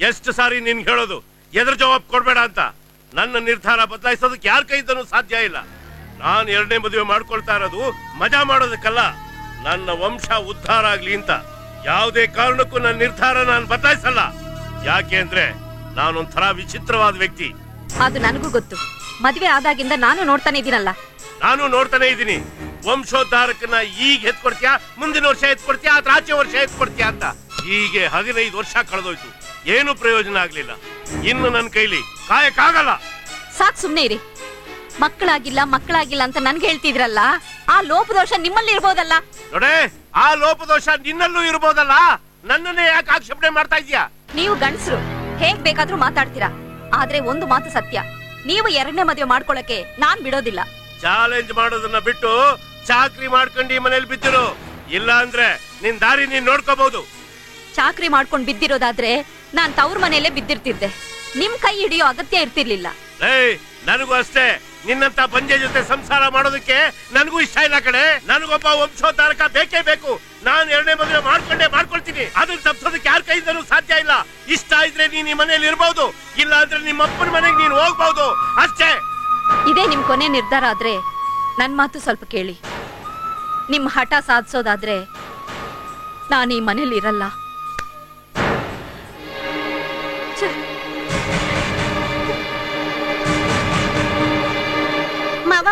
ಎಷ್ಟು ಸಾರಿ ನಿನ್ ಹೇಳೋದು ಎದ್ರ ಜವಾಬ್ ಕೊಡ್ಬೇಡ ಅಂತ. ನನ್ನ ನಿರ್ಧಾರ ಬದಲಾಯಿಸೋದಕ್ಕೆ ಯಾರ ಕೈಯಿಂದನೂ ಸಾಧ್ಯ ಇಲ್ಲ. ನಾನು 2ನೇ ಮದುವೆ ಮಾಡ್ಕೊಳ್ತಾ ಇರೋದು ಮಜಾ ಮಾಡೋದಕ್ಕಲ್ಲ, ನನ್ನ ವಂಶ ಉದ್ಧಾರ ಆಗ್ಲಿ ಅಂತ. ಯಾವುದೇ ಕಾರಣಕ್ಕೂ ನನ್ನ ನಿರ್ಧಾರ ನಾನು ಬದಲಾಯಿಸಲ್ಲ. ಯಾಕೆ ಅಂದ್ರೆ ನಾನೊಂಥರ ವಿಚಿತ್ರವಾದ ವ್ಯಕ್ತಿ. ಅದು ನನಗೂ ಗೊತ್ತು. ಮದುವೆ ಆದಾಗಿಂದ ನಾನು ನೋಡ್ತಾನೆ ಇದೀನಲ್ಲ. ನಾನು ನೋಡ್ತಾನೆ ಇದ್ದೀನಿ. ವಂಶೋದ್ಧಾರಕನ್ನ ಈಗ ಎತ್ಕೊಡ್ತೀಯಾ, ಮುಂದಿನ ವರ್ಷ ಎತ್ಕೊಡ್ತೀಯಾ, ಅಥವಾ ಆಚೆ ವರ್ಷ ಎತ್ಕೊಡ್ತೀಯಾ ಅಂತ. ಹೀಗೆ 15 ವರ್ಷ ಕಳೆದೋಯ್ತು, ಏನು ಪ್ರಯೋಜನ ಆಗ್ಲಿಲ್ಲ. ಇನ್ನು ನನ್ನ ಕೈಲಿ ಕಾಯಕ್ಕಾಗಲ್ಲ. ಸಾಕ್, ಸುಮ್ನೆ ಇರಿ. ಮಕ್ಕಳಾಗಿಲ್ಲ ಅಂತ ನನ್ಗೆ ಹೇಳ್ತಿದ್ರಲ್ಲ, ಆ ಲೋಪದೋಷ ನಿಮ್ಮಲ್ಲಿ ಇರ್ಬೋದಲ್ಲ. ನೋಡೇ, ಆ ಲೋಪದೋಷ ನಿನ್ನಲ್ಲೂ ಇರ್ಬೋದಲ್ಲ. ನನ್ನನ್ನೇ ಯಾಕೆ ಆಕ್ಷೇಪಣೆ ಮಾಡ್ತಾ ಇದೀಯಾ? ನೀವು ಗಂಡಸರು ಹೇಗ್ ಬೇಕಾದ್ರೂ ಮಾತಾಡ್ತೀರಾ, ಆದ್ರೆ ಒಂದು ಮಾತು ಸತ್ಯ, ನೀವು 2ನೇ ಮದುವೆ ಮಾಡ್ಕೊಳಕ್ಕೆ ನಾನ್ ಬಿಡೋದಿಲ್ಲ. ಚಾಲೆಂಜ್ ಮಾಡೋದನ್ನ ಬಿಟ್ಟು ಚಾಕ್ರಿ ಮಾಡ್ಕೊಂಡು ಈ ಮನೇಲಿ ಬಿದ್ದಿರು. ಇಲ್ಲ ಅಂದ್ರೆ ನಿನ್ ದಾರಿ ನೀನ್ ನೋಡ್ಕೋಬಹುದು. ಚಾಕ್ರಿ ಮಾಡ್ಕೊಂಡ್ ಬಿದ್ದಿರೋದಾದ್ರೆ ನಾನ್ ತವ್ರ ಮನೆಯಲ್ಲೇ ಬಿದ್ದಿರ್ತಿದ್ದೆ. ನಿಮ್ ಕೈ ಹಿಡಿಯೋ ಅಗತ್ಯ ಇರ್ತಿರ್ಲಿಲ್ಲ. ನನಗೂ ಅಷ್ಟೇ. ನಿನ್ನಂತ ಬಂಜೆ ಜೊತೆ ಸಂಸಾರ ಮಾಡೋದಕ್ಕೆ ನನಗೂ ಇಷ್ಟ ಇಲ್ಲ ಕಡೆ. ನನಗೊಬ್ಬ ವಂಶೋದ್ಧಾರಕ ಬೇಕೇ ಬೇಕು. ನಾನು 2ನೇ ಮದುವೆ ಮಾಡ್ಕೊಳ್ತೀನಿ. ಅದನ್ನ ತಪ್ಪಿಸೋದಕ್ಕೆ ಯಾರ ಕೈಯಿಂದನೂ ಸಾಧ್ಯ ಇಲ್ಲ. ಇಷ್ಟ ಇದ್ರೆ ನೀನ್ ಈ ಮನೇಲಿ ಇರ್ಬಹುದು, ಇಲ್ಲ ಅಂದ್ರೆ ನಿಮ್ಮ ಅಪ್ಪನ ಮನೆಗೆ ನೀನ್ ಹೋಗ್ಬಹುದು, ಅಷ್ಟೇ. ಇದೇ ನಿಮ್ ಕೊನೆ ನಿರ್ಧಾರ ಆದ್ರೆ ನನ್ ಮಾತು ಸ್ವಲ್ಪ ಕೇಳಿ. ನಿಮ್ ಹಠ ಸಾಧಿಸೋದಾದ್ರೆ ನಾನು ಈ ಮನೇಲಿ ಇರಲ್ಲ.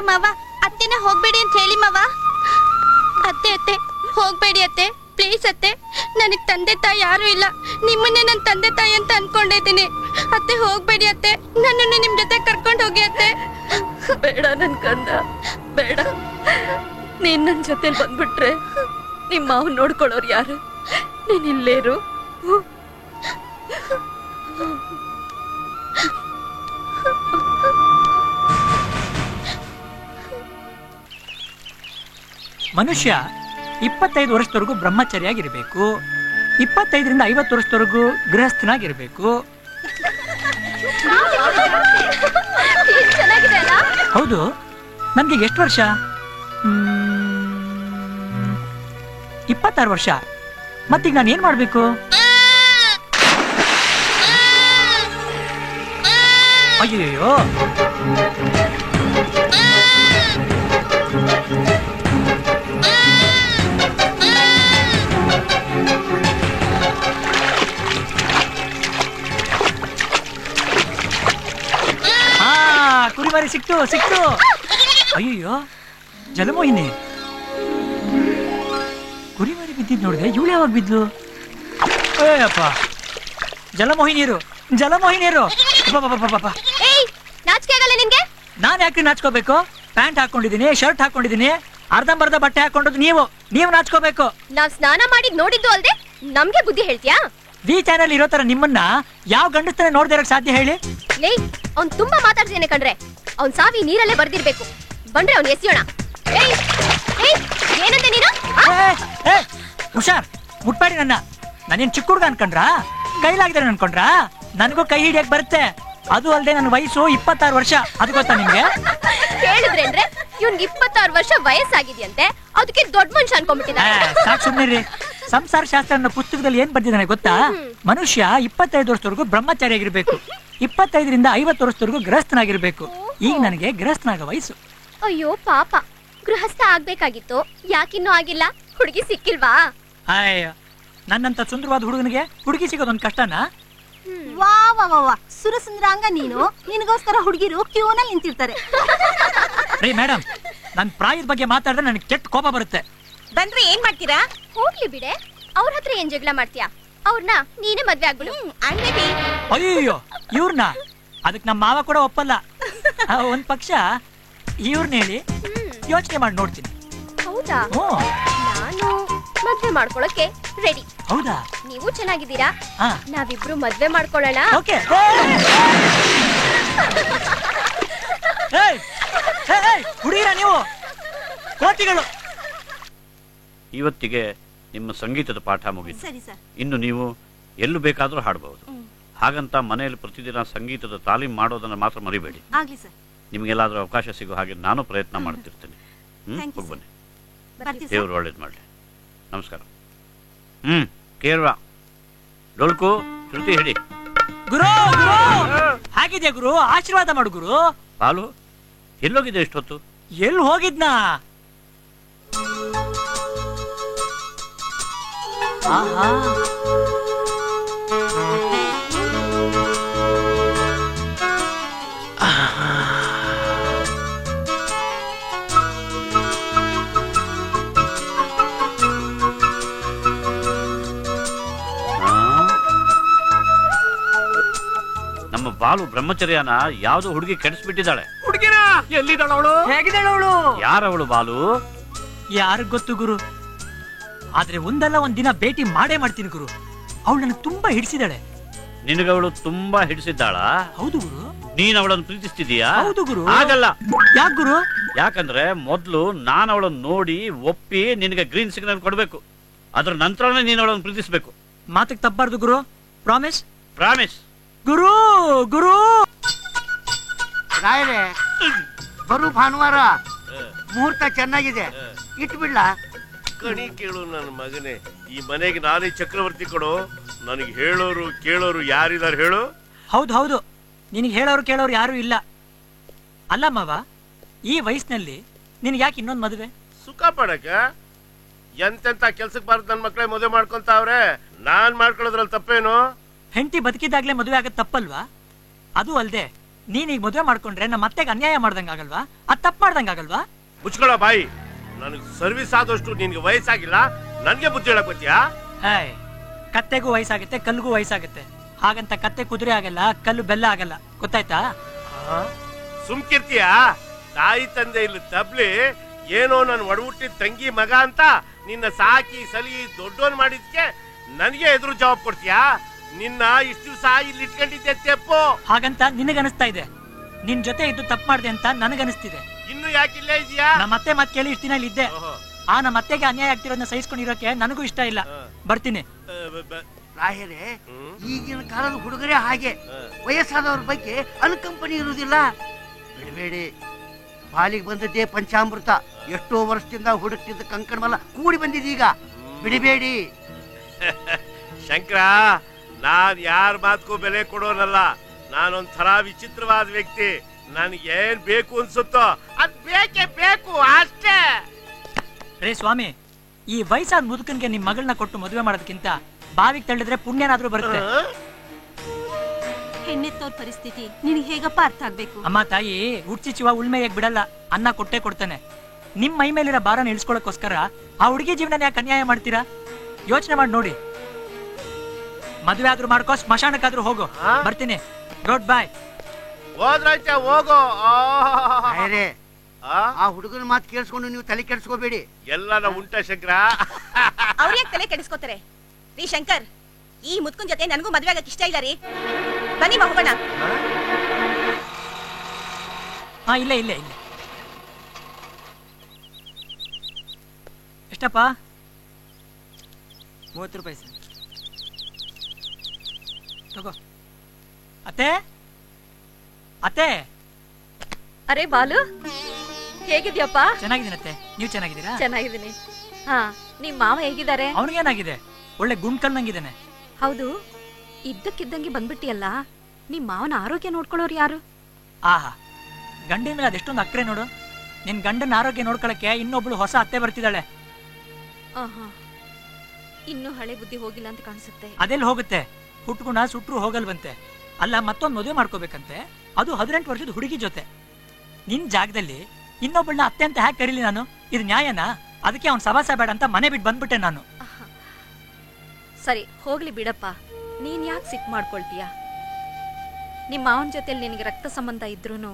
ಮಾವ ಅತ್ತೆನ ಹೋಗ್ಬೇಡಿ ಅಂತ ಹೇಳಿ ಮಾವ. ಅತ್ತೆ ಹೋಗ್ಬೇಡಿ ಅತ್ತೆ, ಪ್ಲೀಸ್ ಅತ್ತೆ. ನನಗ್ ತಂದೆ ತಾಯಿ ಯಾರು ಇಲ್ಲ, ನಿಮ್ಮನ್ನೇ ನನ್ ತಂದೆ ತಾಯಿ ಅಂತ ಅನ್ಕೊಂಡಿದ್ದೀನಿ. ಅತ್ತೆ ಹೋಗ್ಬೇಡಿ ಅತ್ತೆ, ನನ್ನನ್ನು ನಿಮ್ ಜೊತೆ ಕರ್ಕೊಂಡು ಹೋಗಿ ಅತ್ತೆ. ಬೇಡ ನನ್ ಕಂದ, ಬೇಡ. ನೀನ್ ನನ್ ಜೊತೆ ಬಂದ್ಬಿಟ್ರೆ ನಿಮ್ಮ ಮಾವು ನೋಡ್ಕೊಳ್ಳೋರು ಯಾರು? ನೀನ್ ಇಲ್ಲೇರು. ಮನುಷ್ಯ 25 ವರ್ಷದವರೆಗೂ ಬ್ರಹ್ಮಚರ್ಯಾಗಿರ್ಬೇಕು, 25ರಿಂದ 50 ವರ್ಷದವರೆಗೂ ಗೃಹಸ್ಥನಾಗಿರ್ಬೇಕು. ಹೌದು, ನನ್ಗೆ ಎಷ್ಟು ವರ್ಷ? 26 ವರ್ಷ. ಮತ್ತೀಗ ನಾನು ಏನ್ ಮಾಡ್ಬೇಕು? ಅಯ್ಯೋ, ಕುರಿಮರಿ ಸಿಕ್ತು. ಅಯ್ಯೋ, ಜಲಮೋಹಿನಿ. ಕುರಿಮರಿ ಬಿದ್ದಿದ್ ನೋಡಿದೆ, ಇವಳು ಯಾವಾಗ ಬಿದ್ಲು? ಅಯ್ಯಪ್ಪ, ಜಲಮೋಹಿನಿಯರು. ನಾನ್ ಯಾಕೆ ನಾಚ್ಕೋಬೇಕು? ಪ್ಯಾಂಟ್ ಹಾಕೊಂಡಿದೀನಿ, ಶರ್ಟ್ ಹಾಕೊಂಡಿದೀನಿ, ಅರ್ಧಂಬರ್ಧ ಬಟ್ಟೆ ಹಾಕೊಂಡದ್ದು ನೀವು ನಾಚ್ಕೋಬೇಕು. ನಾವ್ ಸ್ನಾನ ಮಾಡಿದ್ ನೋಡಿದ್ದು ಅಲ್ದೆ ನಮ್ಗೆ ಬುದ್ಧಿ ಹೇಳ್ತೀಯಾ? ವಿ ಚಾನೆಲ್ ಇರೋ ತರ ನಿಮ್ಮನ್ನ ಯಾವ ಗಂಡಸ್ತಾನೆ ನೋಡ್ದೇ ಇರಕ್ ಸಾಧ್ಯ ಹೇಳಿ? ಅವ್ನ್ ತುಂಬಾ ಮಾತಾಡ್ತೇನೆ ಕಣ್ರೆ. ಅವ್ನ್ ಸಾವಿ ನೀರಲ್ಲೇ ಬರ್ದಿರ್ಬೇಕು. ಬಂದ್ರೆ ಅವ್ನ್ ಎಸಿಯೋಣ. ಏನಂತೆ ನೀನು? ಹುಷಾರ್, ಮುಟ್ಬೇಡಿ ನನ್ನ. ನಾನೇನ್ ಚಿಕ್ಕ ಹುಡುಗ ಅನ್ಕೊಂಡ್ರ? ಕೈಲಾಗಿದ್ದಾರೆ ಅನ್ಕೊಂಡ್ರ? ನನಗೂ ಕೈ ಹಿಡಿಯಕ್ ಬರುತ್ತೆ. ಅದು ಅಲ್ಲದೆ ನನ್ನ ವಯಸ್ಸು 26 ವರ್ಷ. ಅದು ಗೊತ್ತಾ ನಿಮ್ಗೆ? ಹೇಳಿದ್ರೇನ್ರೆ ಇವ್ನ್ 26 ವರ್ಷ ವಯಸ್ಸಾಗಿದ್ಯಂತೆ, ಅದಕ್ಕೆ ದೊಡ್ಡ ಮನುಷ್ಯ ಅನ್ಕೊಂಡ್ಬಿಟ್ಟಿದ್ದಾರೆ. ಸಾಕು ಸುಮ್ಮನೆ. ಸಂಸಾರ ಶಾಸ್ತ್ರ ಅನ್ನೋ ಪುಸ್ತಕದಲ್ಲಿ ಏನ್ ಬರ್ದಿದ್ದಾನೆ ಗೊತ್ತಾ? ಮನುಷ್ಯ 25 ವರ್ಷದವರೆಗೂ ಬ್ರಹ್ಮಚಾರಿಯಾಗಿರ್ಬೇಕು, 25ರಿಂದ 50 ವರ್ಷದವರೆಗೂ ಗೃಹಸ್ಥನಾಗಿರ್ಬೇಕು. ಈಗ ನನಗೆ ಗೃಹಸ್ಥನಾಗ ವಯಸ್ಸು. ಅಯ್ಯೋ ಪಾಪ, ಗೃಹಸ್ಥ ಆಗ್ಬೇಕಾಗಿತ್ತು, ಯಾಕಿನ್ನೂ ಆಗಿಲ್ಲ? ಹುಡುಗಿ ಸಿಕ್ಕಿಲ್ವಾ? ಅಯ್ಯೋ, ನನ್ನಂತ ಸುಂದರವಾದ ಹುಡುಗನಿಗೆ ಹುಡುಗಿ ಸಿಗೋದೊಂದು ಕಷ್ಟನಾ? ವಾ ವಾ ವಾ ವಾ, ಸುರಸುಂದರಾಂಗ ನೀನು. ನಿನಗೋಸ್ಕರ ಹುಡುಗಿರು ಕ್ಯೂನಲ್ಲಿ ನಿಂತಿರ್ತಾರೆ. ರೀ ಮೇಡಮ್, ನನ್ ಪ್ರಾಯದ ಬಗ್ಗೆ ಮಾತಾಡಿದ್ರೆ ನನಗೆ ಕೆಟ್ಟ ಕೋಪ ಬರುತ್ತೆ. ಬಂದ್ರೆ ಏನ್ ಮಾಡ್ತೀರಾ? ಹೋಗ್ಲಿ ಬಿಡೆ, ಅವ್ರ ಹತ್ರ ಏನ್ ಜಗಳ ಮಾಡ್ತೀಯಾ? ಅವ್ರನ್ನ ನೀನೇ ಮದ್ವೆ ಆಗ್ಬಿಡು. ಅಯ್ಯೋ, ಇವ್ರನ್ನ? ಅದಕ್ಕೆ ನಮ್ಮ ಮಾವ ಕೂಡ ಒಪ್ಪಲ್ಲ. ಒಂದ್ ಪಕ್ಷ ಇವ್ರನ್ನ ಹೇಳಿ ಯೋಚನೆ ಮಾಡಿ ನೋಡ್ತೀನಿ. ಹೌದಾ? ನಾನು ಮದ್ವೆ ಮಾಡ್ಕೊಳಕ್ಕೆ ರೆಡಿ. ಹೌದಾ? ನೀವು ಚೆನ್ನಾಗಿದ್ದೀರಾ? ನಾವಿಬ್ರು ಮದ್ವೆ ಮಾಡ್ಕೊಳ್ಳೋಣ. ಹುಡುಗಿರ ನೀವು ಕೋತಿಗಳು. ಇವತ್ತಿಗೆ ನಿಮ್ಮ ಸಂಗೀತದ ಪಾಠ ಮುಗಿತು. ಇನ್ನು ನೀವು ಎಲ್ಲೂ ಬೇಕಾದ್ರೂ ಹಾಡಬಹುದು. ಹಾಗಂತ ಮನೆಯಲ್ಲಿ ಪ್ರತಿದಿನ ಸಂಗೀತದ ತಾಲೀಮ್ ಮಾಡೋದನ್ನ ಮಾತ್ರ ಮರಿಬೇಡಿ. ನಿಮ್ಗೆಲ್ಲಾದ್ರೂ ಅವಕಾಶ ಸಿಗೋ ಹಾಗೆ ನಾನು ಪ್ರಯತ್ನ ಮಾಡ್ತಿರ್ತೇನೆ. ಹೋಗ್ಬನ್ನಿ. ದೇವ್ರು ಒಳ್ಳೇದು ಮಾಡಲಿ. ನಮಸ್ಕಾರ. ಕೇರಳ ಡೊಳ್ಕು ಶ್ರುತಿ ಹಿಡಿ. ಗುರು ಗುರು ಹಾಗಿದ್ಯಾ ಗುರು? ಆಶೀರ್ವಾದ ಮಾಡು ಗುರು. ಬಾಲು ಎಲ್ಲೋಗಿದೆ ಇಷ್ಟೊತ್ತು? ಎಲ್ಲಿ ಹೋಗಿದ್ನಾ? ಆಹಾ ನಮ್ಮ ಬಾಲು ಬ್ರಹ್ಮಚರ್ಯನ ಯಾವ್ದೋ ಹುಡುಗಿ ಕೆಡಿಸ್ಬಿಟ್ಟಿದ್ದಾಳೆ. ಹುಡುಗಿನ ಎಲ್ಲಿದ್ದಾಳ ಅವಳು? ಹೇಗಿದ್ದಾಳ ಅವಳು? ಯಾರವಳು ಬಾಲು? ಯಾರಿಗ್ ಗೊತ್ತು ಗುರು, ಆದ್ರೆ ಒಂದಲ್ಲ ಒಂದ್ ದಿನ ಭೇಟಿ ಮಾಡೇ ಮಾಡ್ತೀನಿ ಗುರು. ಅವಳು ನನಗೆ ತುಂಬಾ ಹಿಡಿಸಿದಾಳೆ. ನಿನಗವಳು ತುಂಬಾ ಹಿಡಿಸಿದ್ದಾಳ? ಹೌದು ಗುರು. ನೀನ್ ಅವಳನ್ನು ಪ್ರೀತಿಸ್ತಿದೀಯಾ? ಹೌದು ಗುರು. ಆಗಲ್ಲ. ಯಾಕೆ ಗುರು? ಯಾಕಂದ್ರೆ ಮೊದ್ಲು ನಾನು ಅವಳನ್ನು ನೋಡಿ ಒಪ್ಪಿ ನಿನಗೆ ಗ್ರೀನ್ ಸಿಗ್ನಲ್ ಕೊಡ್ಬೇಕು. ಅದ್ರ ನಂತರನೇ ನೀನ್ ಅವಳನ್ನು ಪ್ರೀತಿಸ್ಬೇಕು. ಮಾತಿಗೆ ತಪ್ಪಬಾರ್ದು ಗುರು. ಪ್ರಾಮಿಸ್? ಪ್ರಾಮಿಸ್. ಗುರು ಗುರು ರಾಯರೇ, ಬರು ಭಾನುವಾರ ಮುಹೂರ್ತ ಚೆನ್ನಾಗಿದೆ, ಇಟ್ಬಿಡ್ಲಾ? ಕಣಿ ಕೇಳು ನನ್ನ ಮಗನೇ, ಈ ಮನೆಗೆ ನಾನೇ ಚಕ್ರವರ್ತಿ ಕೊಡು. ನನಗೆ ಹೇಳೋರು ಕೇಳೋರು ಯಾರಿದಾರೆ ಹೇಳು? ಹೌದು ಹೌದು, ನಿನಗೆ ಹೇಳೋರು ಕೇಳೋರು ಯಾರು ಇಲ್ಲ. ಅಲ್ಲ ಮಾವ, ಈ ವಯಸ್ಸಿನಲ್ಲಿ ನಿನಗೆ ಯಾಕೆ ಇನ್ನೊಂದು ಮದುವೆ? ಸುಖ ಪಡಕ ಎಂತೆಂತ ಕೆಲ್ಸಕ್ಕೆ ಬಾರದ್ ನನ್ ಮಕ್ಳೇ ಮದುವೆ ಮಾಡ್ಕೊಂತಾವ್ರೆ. ನಾನ್ ಮಾಡ್ಕೊಳ್ಳೋದ್ರಲ್ಲಿ ತಪ್ಪೇನು? ಹೆಂಡತಿ ಬದುಕಿದಾಗ್ಲೇ ಮದುವೆ ಆಗದ್ ತಪ್ಪಲ್ವಾ? ಅದು ಅಲ್ದೆ ನೀನೀಗ ಮದುವೆ ಮಾಡ್ಕೊಂಡ್ರೆ ನಮ್ಮ ಅತ್ತೆಗೆ ಅನ್ಯಾಯ ಮಾಡ್ದಂಗಾಗಲ್ವಾ? ಅದ್ ತಪ್ಪು ಮಾಡ್ದಂಗಾಗಲ್ವಾ? ಮುಚ್ಕೊಳ್ಳೋ ಬಾಯಿ. ನನಗೆ ಸರ್ವಿಸ್ ಆದಷ್ಟು ನಿನ್ಗೆ ವಯಸ್ಸಾಗಿಲ್ಲ, ನನ್ಗೆ ಬುದ್ಧಿ ಹೇಳಕ್ ಗೊತ್ತೀಯಾ? ಹಾಯ್, ಕತ್ತೆಗೂ ವಯಸ್ಸಾಗುತ್ತೆ, ಕಲ್ಗೂ ವಯಸ್ಸಾಗುತ್ತೆ. ಹಾಗಂತ ಕತ್ತೆ ಕುದುರೆ ಆಗಲ್ಲ, ಕಲ್ಲು ಬೆಲ್ಲ ಆಗಲ್ಲ, ಗೊತ್ತಾಯ್ತಾ? ಸುಮ್ಕಿರ್ತೀಯ? ತಾಯಿ ತಂದೆ ಇಲ್ಲಿ ತಬ್ಲಿ ಏನೋ ನನ್ ಒಡಹುಟ್ಟಿದ ತಂಗಿ ಮಗ ಅಂತ ನಿನ್ನ ಸಾಕಿ ಸಲಿ ದೊಡ್ಡೋನ್ ಮಾಡಿದ್ಕೆ ನನಗೆ ಎದುರು ಜವಾಬ್ ಕೊಡ್ತೀಯಾ? ನಿನ್ನ ಇಷ್ಟು ದಿವಸ ಇಲ್ಲಿ ಇಟ್ಕೊಂಡಿದ್ದೆ ತೆಪ್ಪು. ಹಾಗಂತ ನಿನಗನಿಸ್ತಾ ಇದೆ, ನಿನ್ ಜೊತೆ ಇದ್ದು ತಪ್ಪು ಮಾಡ್ದೆ ಅಂತ ನನಗನಿಸ್ತಿದೆ. ಇನ್ನು ಯಾಕಿಲ್ಲ ಇದೆಯಾ? ನಮ್ಮ ಅತ್ತೆ ಮಾತ್ ಕೇಳಿ ಇಷ್ಟ ದಿನ ಇಲ್ಲಿ ಇದ್ದೆ. ಆ ನಮ್ಮ ಅತ್ತೆಗೆ ಅನ್ಯಾಯ ಆಗ್ತಿರೋದನ್ನ ಸಹಿಸ್ಕೊಂಡಿರೋಕೆ ನನಗೂ ಇಷ್ಟ ಇಲ್ಲ. ಬರ್ತೀನಿ. ರಾಯರೇ, ಈಗಿನ ಕಾಲದ ಹುಡುಗರೇ ಹಾಗೆ, ವಯಸ್ಸಾದವ್ರ ಬಗ್ಗೆ ಅನುಕಂಪನೆ ಇರುವುದಿಲ್ಲ. ಬಿಡಬೇಡಿ, ಬಾಲಿಗೆ ಬಂದದ್ದೇ ಪಂಚಾಮೃತ. ಎಷ್ಟೋ ವರ್ಷದಿಂದ ಹುಡುಕ್ತಿದ್ದ ಕಂಕಣಮಲ್ಲ ಕೂಡಿ ಬಂದಿದೀಗ, ಬಿಡಬೇಡಿ. ಶಂಕರ, ನಾನ್ ಯಾರ ಮಾತ್ಗೂ ಬೆಲೆ ಕೊಡೋನಲ್ಲ. ನಾನೊಂಥರ ವಿಚಿತ್ರವಾದ ವ್ಯಕ್ತಿ. ನನ್ಗೆ ಏನ್ ಬೇಕು ಅನ್ಸುತ್ತೋ ಅದ್ ಬೇಕೇ ಬೇಕು, ಅಷ್ಟೇ. ರೇ ಸ್ವಾಮಿ, ಈ ವಯಸ್ಸಾದ ಮುದುಕನ್ಗೆ ನಿಮ್ ಮಗಳನ್ನ ಕೊಟ್ಟು ಮದುವೆ ಮಾಡೋದಕ್ಕಿಂತ ಬಾವಿಗೆ ತಳ್ಳಿದ್ರೆ ಪುಣ್ಯನಾದ್ರೂ ಬರುತ್ತೆ. ಹೆಣ್ಣೆತ್ತೋರ್ ಪರಿಸ್ಥಿತಿ ನಿನಗೆ ಹೇಗಪ್ಪ ಅರ್ಥ ಆಗ್ಬೇಕು? ಅಮ್ಮ ತಾಯಿ ಹುಡ್ಚಿಚಿವ ಉಳ್ಮೆಯಾಗಿ ಬಿಡಲ್ಲ, ಅನ್ನ ಕೊಟ್ಟೆ ಕೊಡ್ತಾನೆ. ನಿಮ್ ಮೈ ಮೇಲಿರೋ ಭಾರನ ಇಳಿಸ್ಕೊಳಕ್ಕೋಸ್ಕರ ಆ ಹುಡುಗಿ ಜೀವನ ಯಾಕೆ ಅನ್ಯಾಯ ಮಾಡ್ತೀರಾ? ಯೋಚನೆ ಮಾಡಿ ನೋಡಿ. ಮದುವೆ ಆದ್ರೂ ಮಾಡ್ಕೋ, ಸ್ಮಶಾನಕ್ಕಾದ್ರೂ ಹೋಗೋ. ಬರ್ತೀನಿ. ಗುಡ್ ಬಾಯ್. ಹೋದ್ರಾಯ್ತ, ಹೋಗೋ. ರಾಯರೇ, ಆ ಹುಡುಗನ ಮಾತು ಕೇಳಿಸ್ಕೊಂಡು ನೀವು ತಲೆ ಕೆಡಿಸ್ಕೋಬೇಡಿ. ಎಲ್ಲ ಉಂಟ ಶಂಕರ. ಅವ್ರ ತಲೆ ಕೆಡಿಸ್ಕೋತಾರೆ ರೀ ಶಂಕರ್. ಈ ಮುತ್ಕುನ್ ಜೊತೆ ನನಗೂ ಮದ್ವೆ ಆಗಕ್ಕೆ ಇಷ್ಟ ಇಲ್ಲ ರೀ. ಬನ್ನಿ ಹೋಗೋಣ. ಹಾ, ಇಲ್ಲ ಇಲ್ಲ ಇಲ್ಲ. ಎಷ್ಟಪ್ಪ? 30 ರೂಪಾಯಿ ಸರ್. ತಗೋ. ಅತ್ತೆ ಅತ್ತೆ. ಅರೆ ಬಾಲು, ಹೇಗಿದ್ಯಪ್ಪ? ಚೆನ್ನಾಗಿದ್ದೀನತ್ತೆ, ನೀವು ಚೆನ್ನಾಗಿದ್ದೀರಾ? ಚೆನ್ನಾಗಿದ್ದೀನಿ. ಹಾ, ನಿಮ್ ಮಾವ ಹೇಗಿದ್ದಾರೆ? ಅವನಿಗೇನಾಗಿದೆ? ಒಳ್ಳೆ ಗುಂಡ್ಕಲ್ನಂಗಿದ್ದಾನೆ. ಹೌದು, ಇದ್ದಕ್ಕಿದ್ದಂಗೆ ಬಂದ್ಬಿಟ್ಟಿಯಲ್ಲ. ನಿಮ್ ಮಾವನ ಆರೋಗ್ಯ ನೋಡ್ಕೊಳ್ಳೋರು ಯಾರು? ಆಹಾ, ಗಂಡಿನ ಮೇಲೆ ಅದೆಷ್ಟೊಂದು ಅಕ್ರೆ ನೋಡು. ನಿನ್ ಗಂಡನ ಆರೋಗ್ಯ ನೋಡ್ಕೊಳಕ್ಕೆ ಇನ್ನೊಬ್ಳು ಹೊಸ ಅತ್ತೆ ಬರ್ತಿದ್ದಾಳೆ. ಆಹಾ, ಇನ್ನೂ ಹಳೆ ಬುದ್ಧಿ ಹೋಗಿಲ್ಲ ಅಂತ ಕಾಣಿಸುತ್ತೆ. ಅದೆಲ್ಲಿ ಹೋಗುತ್ತೆ? ಹುಟ್ಗುಣ ಸುಟ್ರು ಹೋಗಲ್ವಂತೆ. ಅಲ್ಲ, ಮತ್ತೊಂದು ಮದುವೆ ಮಾಡ್ಕೋಬೇಕಂತೆ, ಅದು 18 ವರ್ಷದ ಹುಡುಗಿ ಜೊತೆ. ನಿನ್ ಜಾಗದಲ್ಲಿ ಇನ್ನೊಬ್ಬಳನ್ನ ಅತ್ತೆ ಅಂತ ಹ್ಯಾಕ್ ಕರೀಲಿ ನಾನು? ಇದು ನ್ಯಾಯನಾ? ಅದಕ್ಕೆ ಅವ್ನು ಸವಾಸ ಬೇಡ ಅಂತ ಮನೆ ಬಿಟ್ಟು ಬಂದ್ಬಿಟ್ಟೆ ನಾನು. ಸರಿ, ಹೋಗ್ಲಿ ಬಿಡಪ್ಪ. ನೀನ್ ಯಾಕೆ ಸಿಟ್ ಮಾಡ್ಕೊಳ್ತೀಯ? ನಿಮ್ಮ ಮಾವನ ಜೊತೆಲಿ ನಿನಗೆ ರಕ್ತ ಸಂಬಂಧ ಇದ್ರೂನು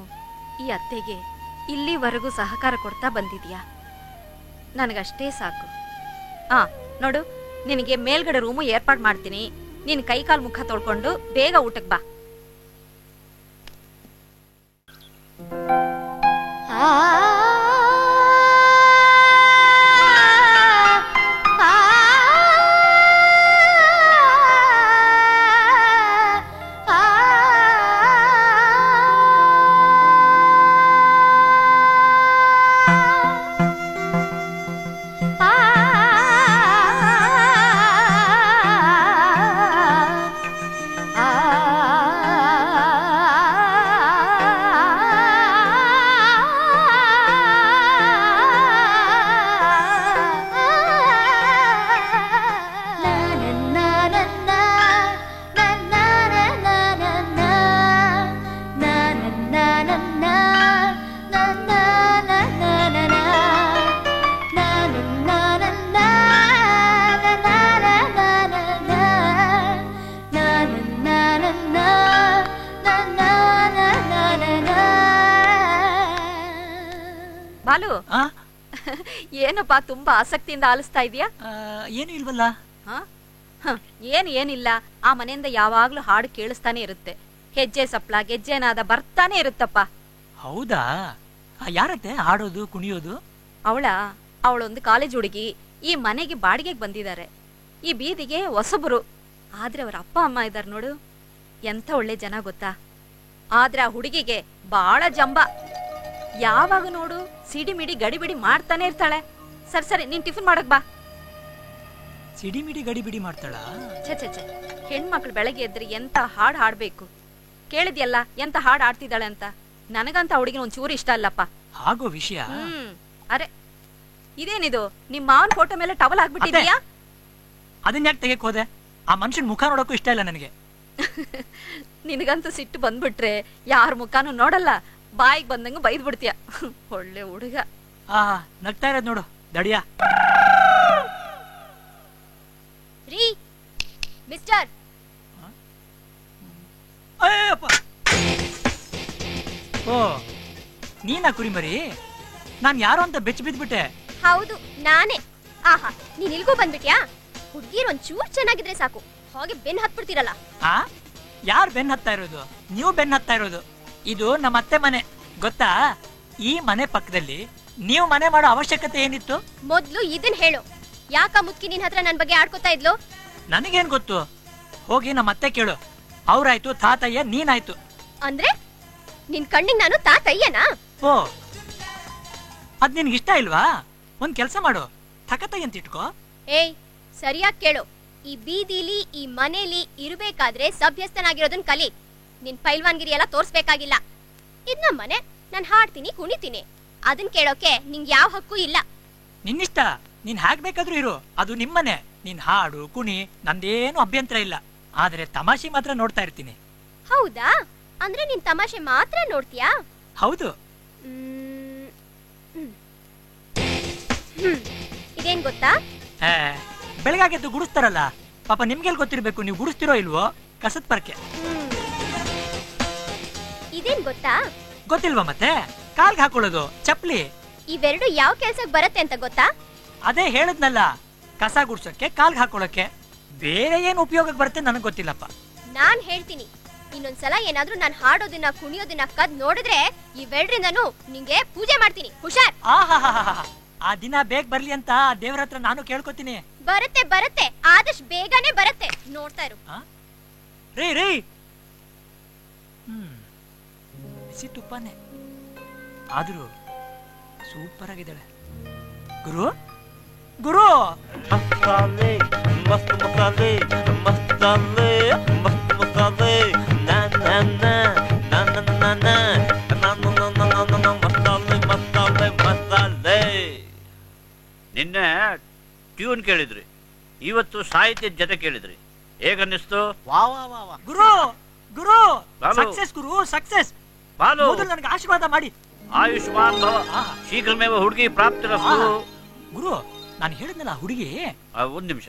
ಈ ಅತ್ತೆಗೆ ಇಲ್ಲಿವರೆಗೂ ಸಹಕಾರ ಕೊಡ್ತಾ ಬಂದಿದ್ಯಾ. ನನಗಷ್ಟೇ ಸಾಕು. ನೋಡು, ನಿನಗೆ ಮೇಲ್ಗಡೆ ರೂಮು ಏರ್ಪಾಡು ಮಾಡ್ತೀನಿ. ನೀನ್ ಕೈ ಕಾಲು ಮುಖ ತೊಳ್ಕೊಂಡು ಬೇಗ ಊಟಕ್ಕೆ ಬಾ. ಆ ಬಾಲು ಆ? ಏನಪ್ಪಾ ತುಂಬಾ ಆಸಕ್ತಿಯಿಂದ ಆಲಿಸ್ತಾ ಇದೀಯಾ? ಏನು ಇಲ್ವಲ್ಲ. ಏನಿಲ್ಲ, ಆ ಮನೆಯಿಂದ ಯಾವಾಗ್ಲೂ ಹಾಡು ಕೇಳಿಸ್ತಾನೆ ಇರುತ್ತೆ. ಹೆಜ್ಜೆ ಸಪ್ಲ ಗೆಜ್ಜೆನಾದ ಬರ್ತಾನೆ ಇರುತ್ತಪ್ಪ. ಹೌದಾ? ಯಾರತ್ತೆ ಹಾಡೋದು ಕುಣಿಯೋದು? ಅವಳೊಂದು ಕಾಲೇಜ್ ಹುಡುಗಿ. ಈ ಮನೆಗೆ ಬಾಡಿಗೆಗೆ ಬಂದಿದ್ದಾರೆ. ಈ ಬೀದಿಗೆ ಹೊಸಬರು. ಆದ್ರೆ ಅವ್ರ ಅಪ್ಪ ಅಮ್ಮ ಇದಾರೆ ನೋಡು, ಎಂತ ಒಳ್ಳೆ ಜನ ಗೊತ್ತಾ. ಆದ್ರೆ ಆ ಹುಡುಗಿಗೆ ಬಾಳ ಜಂಬ. ಯಾವಾಗ ನೋಡು ಸಿಡಿಮಿಡಿ ಗಡಿಬಿಡಿ ಮಾಡ್ತಾನೆ ಇರ್ತಾಳೆ. ಸರಿ ನೀನ್ ಟಿಫಿನ್ ಮಾಡಕ್ ಬಾ. ಸಿಡಿಮಿಡಿ ಗಡಿಬಿಡಿ ಮಾಡ್ತಾಳ? ಛೆ ಹೆಣ್ಮಕ್ಳು ಬೆಳಗ್ಗೆ ಎದ್ರೆ ಎಂತ ಹಾಡ್ ಹಾಡ್ಬೇಕು. ಕೇಳಿದ್ಯಲ್ಲ ಎಂತ ಹಾಡ್ ಆಡ್ತಿದ್ದಾಳೆ ಅಂತ. ನನಗಂತ ಹುಡುಗಿನ ಒಂಚೂರು ಇಷ್ಟ ಅಲ್ಲಪ್ಪ. ಹಾಗೋ ವಿಷಯ? ಅರೆ ಇದೇನಿದು, ನಿಮ್ ಮಾವನ್ ಫೋಟೋ ಮೇಲೆ ಟವಲ್ ಹಾಕ್ಬಿಟ್ಟಿದ್ಯಾ? ಅದನ್ನ ಯಾಕೆ ತೆಗೆಕ್ ಹೋದೆ? ಆ ಮನುಷ್ಯನ್ ಮುಖ ನೋಡಕ್ಕೂ ಇಷ್ಟ ಇಲ್ಲ ನನಗೆ. ನಿನಗಂತೂ ಸಿಟ್ಟು ಬಂದ್ಬಿಟ್ರೆ ಯಾರ ಮುಖಾನು ನೋಡಲ್ಲ, ಬಾಯಿಗೆ ಬಂದಂಗ ಬೈದ್ ಬಿಡ್ತೀಯ. ಒಳ್ಳೆ ಹುಡುಗ. ನಗ್ತಾ ಇರೋದ್ ನೋಡು ದಡಿಯಾ. ರೀ ಮಿಸ್ಟರ್, ಓ ನೀನಾ ಕುರಿಮರಿ? ನಾನ್ ಯಾರು ಅಂತ ಬೆಚ್ಚ ಬಿದ್ಬಿಟ್ಟೆ. ಹೌದು ನಾನೇ. ಆಹಾ, ನೀನ್ ಇಲ್ಗೂ ಬಂದ್ಬಿಟ್ಯಾ? ಹುಡ್ಗೀರ್ ಒಂಚೂರ್ ಚೆನ್ನಾಗಿದ್ರೆ ಸಾಕು, ಹೋಗಿ ಬೆನ್ ಹತ್ಬಿಡ್ತೀರಲ್ಲ. ಯಾರು ಬೆನ್ ಹತ್ತಾ ಇರೋದು? ನೀವು ಬೆನ್ ಹತ್ತಾ ಇರೋದು. ಇದು ನಮ್ಮ ಅತ್ತೆ ಮನೆ ಗೊತ್ತಾ? ಈ ಮನೆ ಪಕ್ಕದಲ್ಲಿ ನೀವು ಮನೆ ಮಾಡೋ ಅವಶ್ಯಕತೆ ಏನಿತ್ತು? ಮೊದ್ಲು ಇದನ್ ಹೇಳು, ಯಾಕ ಮುದ್ಕಿ ನಿನ್ ಹತ್ರ ನನ್ ಬಗ್ಗೆ ಆಡ್ಕೊತಾ ಇದ್ಲು? ನನಗೇನ್ ಗೊತ್ತು? ಹೋಗಿ ನಮ್ಮ ಅತ್ತೆ ಕೇಳು. ಅವ್ರಾಯ್ತು ತಾತಯ್ಯ, ನೀನಾಯ್ತು. ಅಂದ್ರೆ ನಿನ್ ಕಣ್ಣಿಗೆ ನಾನು ತಾತಯ್ಯನಾ? ಓ, ಅದ್ ನಿನ್ಗೆ ಇಷ್ಟ ಇಲ್ವಾ? ಒಂದ್ ಕೆಲ್ಸ ಮಾಡು, ತಕತಯ್ಯ ಅಂತ ಇಟ್ಕೋ. ಏಯ್ ಸರಿಯಾಗಿ ಕೇಳು, ಈ ಬೀದಿಲಿ ಈ ಮನೇಲಿ ಇರ್ಬೇಕಾದ್ರೆ ಸಭ್ಯಸ್ಥನಾಗಿರೋದನ್ ಕಲಿ. ನಿನ್ ಪೈಲ್ವಾನ್ಗಿರಿ ಎಲ್ಲ ತೋರ್ಸ್ಬೇಕಾಗಿಲ್ಲ. ಇದ್ ನಮ್ ಮನೆ, ನಾನ್ ಹಾಡ್ತೀನಿ ಕುಣಿತೀನಿ. ಅದನ್ ಕೇಳೋಕೆ ನಿಂಗ್ ಯಾವ ಹಕ್ಕು ಇಲ್ಲ. ನಿನ್ನಿಷ್ಟ, ನೀನ್ ಹ್ಯಾಕ್ ಬೇಕಾದ್ರೂ ಇರು, ಅದು ನಿಮ್ಮನೆ. ನೀನ್ ಹಾಡು ಕುಣಿ, ನಂದೇನು ಅಭ್ಯಂತರ ಇಲ್ಲ. ಆದ್ರೆ ತಮಾಷೆ ಮಾತ್ರ ನೋಡ್ತಾ ಇರ್ತೀನಿ. ಹೌದಾ? ಅಂದ್ರೆ ನೀನ್ ತಮಾಷೆ ಮಾತ್ರ ನೋಡ್ತೀಯಾ? ಹೌದು. ಇದೇನ್ ಗೊತ್ತಾ? ಬೆಳಗಾಗೆದ್ದು ಗುಡಿಸ್ತಾರಲ್ಲ, ಪಾಪ ನಿಮ್ಗೆಲ್ ಗೊತ್ತಿರ್ಬೇಕು, ನೀವು ಗುಡಿಸ್ತಿರೋ ಇಲ್ವೋ? ಕಸದ ಪರಕೆ. ಇದೇನ್ ಗೊತ್ತಾ? ಗೊತ್ತಿಲ್ವಾ ಮತ್ತೆ? ಕಾಲ್ಗೆ ಹಾಕೊಳ್ಳೋದು ಚಪ್ಲಿ. ಇವೆರಡು ಯಾವ ಕೆಲ್ಸಕ್ಕೆ ಬರುತ್ತೆ ಅಂತ ಗೊತ್ತಾ? ಅದೇ ಹೇಳದ್ನಲ್ಲ, ಕಸ ಗುಡ್ಸಕ್ಕೆ ಕಾಲ್ಗೆ ಹಾಕೊಳ್ಳೋಕೆ. ಬೇರೆ ಏನ್ ಉಪಯೋಗಕ್ಕೆ ಬರುತ್ತೆ ನನಗೆ ಗೊತ್ತಿಲ್ಲಪ್ಪ. ನಾನ್ ಹೇಳ್ತೀನಿ, ಇನ್ನೊಂದ್ಸಲ ಏನಾದ್ರೂ ನಾನ್ ಹಾಡೋದನ್ನ ಕುಣಿಯೋದನ್ನ ಕದ್ ನೋಡಿದ್ರೆ ಇವೆರಡ್ರಿಂದನೂ ನಿಂಗೆ ಪೂಜೆ ಮಾಡ್ತೀನಿ. ಹುಷಾರ್. ಆ ದಿನ ಬೇಗ ಬರ್ಲಿ ಅಂತ ದೇವ್ರ ಹತ್ರ ನಾನು ಕೇಳ್ಕೊತೀನಿ. ಬರುತ್ತೆ ಬರುತ್ತೆ, ಆದಷ್ಟು ಬೇಗನೆ ಬರುತ್ತೆ, ನೋಡ್ತಾ ಇರು. ರೀ ರೀ, ಬಿಸಿ ತುಪ್ಪನೇ ಆದ್ರೂ ಸೂಪರ್ ಆಗಿದ್ದಾಳೆ. ಗುರು ಗುರು, ಮಸಾಲೆ ಮಸ್ತ್ ಮಸಾಲೆ ಮಸಾಲೆ ಮಸ್ತ್ ಮಸಾಲೆ ಮಸಾಲೆ ಮಸಾಲೆ. ನಿನ್ನೆ ಟ್ಯೂನ್ ಕೇಳಿದ್ರಿ, ಇವತ್ತು ಸಾಹಿತ್ಯದ ಜೊತೆ ಕೇಳಿದ್ರಿ. ಹೇಗನ್ನಿಸ್ತು? ವಾ ವಾ ವಾ ವಾ. ಗುರು ಗುರು, ಸಕ್ಸೆಸ್ ಗುರು, ಸಕ್ಸೆಸ್. ಬಾಲು, ನನಗೆ ಆಶೀರ್ವಾದ ಮಾಡಿ. ಆಯುಷ್ಮಾನ್ ಭವ, ಶೀಘ್ರಮೇವ ಹುಡುಗಿ ಪ್ರಾಪ್ತಿರಸ್ತು. ಗುರು, ನಾನು ಹೇಳಿದ್ನಲ್ಲ ಹುಡುಗಿ. ಒಂದ್ ನಿಮಿಷ,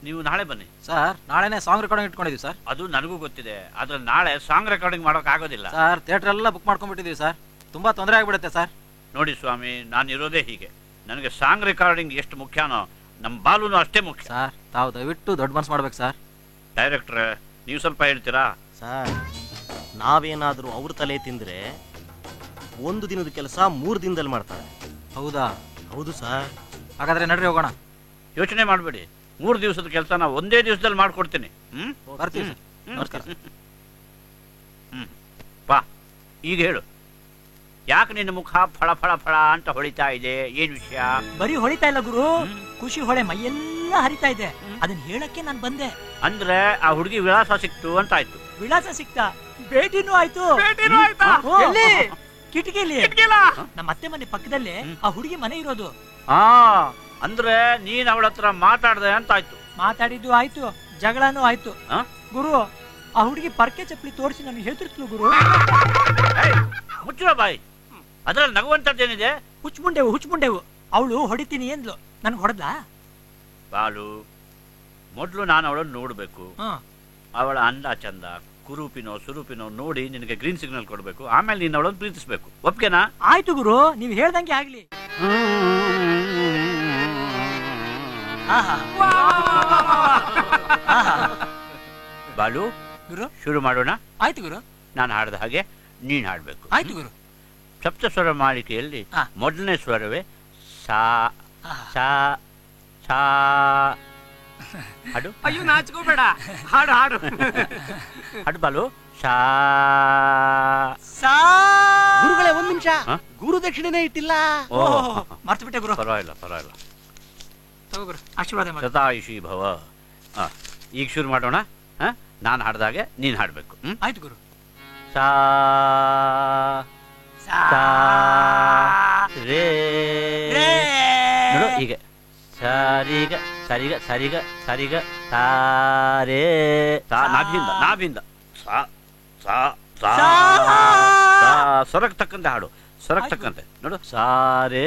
ನೀವು ನಾಳೆ ಬನ್ನಿ ಸರ್. ನಾಳೆನೆ ಸಾಂಗ್ ರೆಕಾರ್ಡಿಂಗ್ ಇಟ್ಕೊಂಡಿದೀವಿ ಸರ್. ಅದು ನನಗೂ ಗೊತ್ತಿದೆ, ಆದ್ರೆ ನಾಳೆ ಸಾಂಗ್ ರೆಕಾರ್ಡಿಂಗ್ ಮಾಡೋಕ್ ಆಗೋದಿಲ್ಲ ಸರ್. ಥಿಯೇಟರ್ ಎಲ್ಲ ಬುಕ್ ಮಾಡ್ಕೊಂಡ್ಬಿಟ್ಟಿದೀವಿ ಸರ್. ತುಂಬಾ ತೊಂದರೆ ಆಗ್ಬಿಡುತ್ತೆ ಸರ್. ನೋಡಿ ಸ್ವಾಮಿ, ನಾನು ಇರೋದೇ ಹೀಗೆ. ನನಗೆ ಸಾಂಗ್ ರೆಕಾರ್ಡಿಂಗ್ ಎಷ್ಟು ಮುಖ್ಯನೋ ನಮ್ಮ ಬಾಲುನು ಅಷ್ಟೇ ಮುಖ್ಯ ಸರ್. ತಾವು ದಯವಿಟ್ಟು ದೊಡ್ಡ ಮನ್ಸು ಮಾಡ್ಬೇಕು ಸರ್. ಡೈರೆಕ್ಟ್ರೆ, ನೀವು ಸ್ವಲ್ಪ ಹೇಳ್ತೀರಾ? ಸರ್, ನಾವೇನಾದ್ರೂ ಅವ್ರ ತಲೆ ತಿಂದ್ರೆ ಒಂದು ದಿನದ ಕೆಲಸ 3 ದಿನದಲ್ಲಿ ಮಾಡ್ತಾರೆ. ಹೌದಾ? ಹೌದು ಸರ್. ಹಾಗಾದ್ರೆ ನಡ್ರಿ ಹೋಗೋಣ. ಯೋಚನೆ ಮಾಡಬೇಡಿ, 3 ದಿವಸದ ಕೆಲಸ ನಾ ಒಂದೇ ದಿವಸದಲ್ಲಿ ಮಾಡ್ಕೊಡ್ತೀನಿ. ಬರ್ತೀವಿ ಸರ್. ನಮಸ್ಕಾರ. ಬಾ, ಈಗ ಹೇಳು, ಯಾಕೆ ನಿನ್ನ ಮುಖ ಫಳ ಫಳ ಫಳ ಅಂತ ಹೊಳಿತಾ ಇದೆ? ಏನ್ ವಿಷಯ? ಬರೀ ಹೊಳಿತಾ ಇಲ್ಲ ಗುರು, ಖುಷಿ ಹೊಳೆ ಮೈಯೆಲ್ಲ ಹರಿತಾ ಇದೆ. ಅದನ್ನ ಹೇಳಕ್ಕೆ ನಾನು ಬಂದೆ. ಅಂದ್ರೆ ಆ ಹುಡುಗಿ ವಿಳಾಸ ಸಿಕ್ತು ಅಂತ ಆಯ್ತು. ವಿಳಾಸ ಸಿಕ್ತಾ? ಭೇಟಿನೂ ಆಯ್ತು. ಕಿಟಕಿಲಿ. ನಮ್ಮ ಅತ್ತೆ ಮನೆ ಪಕ್ಕದಲ್ಲೇ ಆ ಹುಡುಗಿ ಮನೆ ಇರೋದು. ಅಂದ್ರೆ ನೀನ್ ಅವಳ ಹತ್ರ ಮಾತಾಡ್ದೆ ಅಂತ ಆಯ್ತು. ಮಾತಾಡಿದ್ದು ಆಯ್ತು, ಜಗಳನೂ ಆಯ್ತು. ಗುರು, ಆ ಹುಡುಗಿ ಪರ್ಕೆ ಚಪ್ಪಲಿ ತೋರಿಸಿ ನನಗೆ ಹೇಳ್ತಿರ್ತು ಗುರು. ಮುಚ್ಚುವ ಬಾಯಿ, ಅದ್ರಲ್ಲಿ ನಗುವಂತದ್ದೇನಿದೆ? ಹುಚ್ಮುಂಡೆವು. ಅವಳು ಹೊಡಿತೀನಿ ಎಂದ್ಲು, ನನ್ಗೆ ಹೊಡೆದ್ಲಾ? ಬಾಲು, ಮೊದ್ಲು ನಾನು ಅವಳನ್ನು ನೋಡ್ಬೇಕು. ಅವಳ ಅಂದ ಚಂದ, ಕುರೂಪಿನೋ ಸುರೂಪಿನೋ ನೋಡಿ ನಿನಗೆ ಗ್ರೀನ್ ಸಿಗ್ನಲ್ ಕೊಡಬೇಕು, ಆಮೇಲೆ ನೀನು ಅವಳನ್ನು ಪ್ರೀತಿಸ್ಬೇಕು. ಒಪ್ಗೆನಾ? ಆಯ್ತು ಗುರು, ನೀವು ಹೇಳ್ದಂಗೆ ಆಗ್ಲಿ. ಬಾಲು ಗುರು, ಶುರು ಮಾಡೋಣ. ಆಯ್ತು ಗುರು. ನಾನು ಹಾಡ್ದ ಹಾಗೆ ನೀನು ಹಾಡ್ಬೇಕು. ಆಯ್ತು ಗುರು. ಸಪ್ತ ಸ್ವರ ಮಾಲಿಕೆಯಲ್ಲಿ ಮೊದಲನೇ ಸ್ವರವೇ ಸಾ ಸಾ ಸಾ. ಹಾಡು. ಅಯ್ಯೋ ನಾಚ್ಕೋಬೇಡ, ಹಾಡು ಹಾಡು ಹಾಡು ಬಾಲು. ಸಾ ಸಾ. ಗುರುಗಳೇ ಒಂದ್ ನಿಮಿಷ, ಗುರು ದಕ್ಷಿಣೆನೇ ಇಟ್ಟಿಲ್ಲ. ಮರ್ತು ಬಿಟ್ಟೆ ಗುರು. ಪರವಾಗಿಲ್ಲ ಪರವಾಗಿಲ್ಲ. ತಗೋ ಗುರು, ಆಶೀರ್ವಾದ ಮಾಡಿ. ಸತಾಯುಷಿ ಭವ. ಈಗ ಶುರು ಮಾಡೋಣ. ನಾನು ಹಾಡ್ದಾಗೆ ನೀನು ಹಾಡ್ಬೇಕು. ಆಯ್ತು ಗುರು. ಸಾ ಸಾ ರೇ. ನೋಡು ಹೀಗೆ ಸರಿಗ ಸರಿಗ ಸರಿಗ ಸರಿಗ ಸಾರೇ. ನಾಭಿಂದ ನಾಭಿಂದ ಸಾ ಸಾ ಸಾ. ಸ್ವರಕ್ಕೆ ತಕ್ಕಂತೆ ಹಾಡು, ಸ್ವರಕ್ಕೆ ತಕ್ಕಂತೆ. ನೋಡು ಸಾರೇ